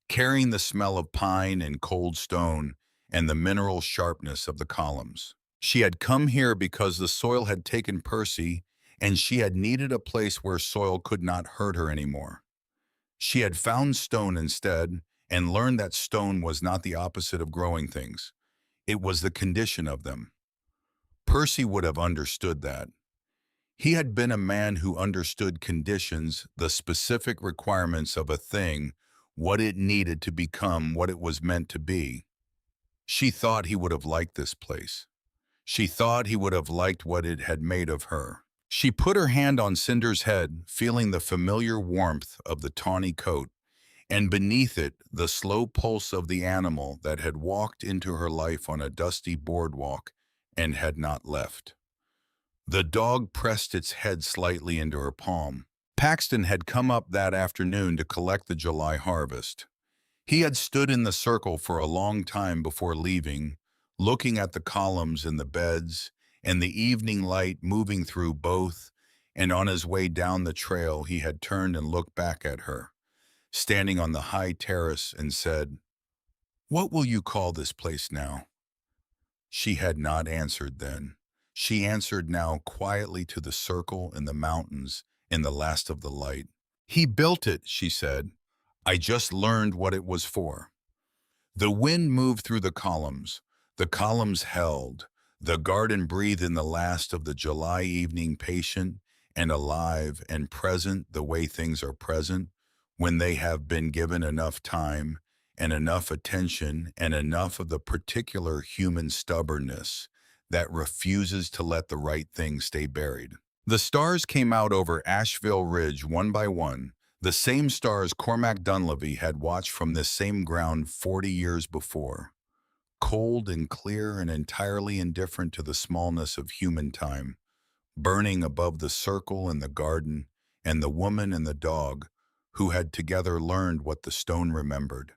carrying the smell of pine and cold stone and the mineral sharpness of the columns. She had come here because the soil had taken Percy, and she had needed a place where soil could not hurt her anymore. She had found stone instead, and learned that stone was not the opposite of growing things. It was the condition of them. Percy would have understood that. He had been a man who understood conditions, the specific requirements of a thing, what it needed to become what it was meant to be. She thought he would have liked this place. She thought he would have liked what it had made of her. She put her hand on Cinder's head, feeling the familiar warmth of the tawny coat, and beneath it the slow pulse of the animal that had walked into her life on a dusty boardwalk and had not left. The dog pressed its head slightly into her palm. Paxton had come up that afternoon to collect the July harvest. He had stood in the circle for a long time before leaving, looking at the columns and the beds and the evening light moving through both, and on his way down the trail he had turned and looked back at her, standing on the high terrace, and said, "What will you call this place now?" She had not answered then. She answered now quietly to the circle and the mountains in the last of the light. "He built it," she said. "I just learned what it was for." The wind moved through the columns. The columns held. The garden breathed in the last of the July evening, patient and alive and present the way things are present when they have been given enough time and enough attention and enough of the particular human stubbornness that refuses to let the right thing stay buried. The stars came out over Asheville Ridge one by one, the same stars Cormac Dunleavy had watched from this same ground 40 years before, cold and clear and entirely indifferent to the smallness of human time, burning above the circle and the garden and the woman and the dog who had together learned what the stone remembered.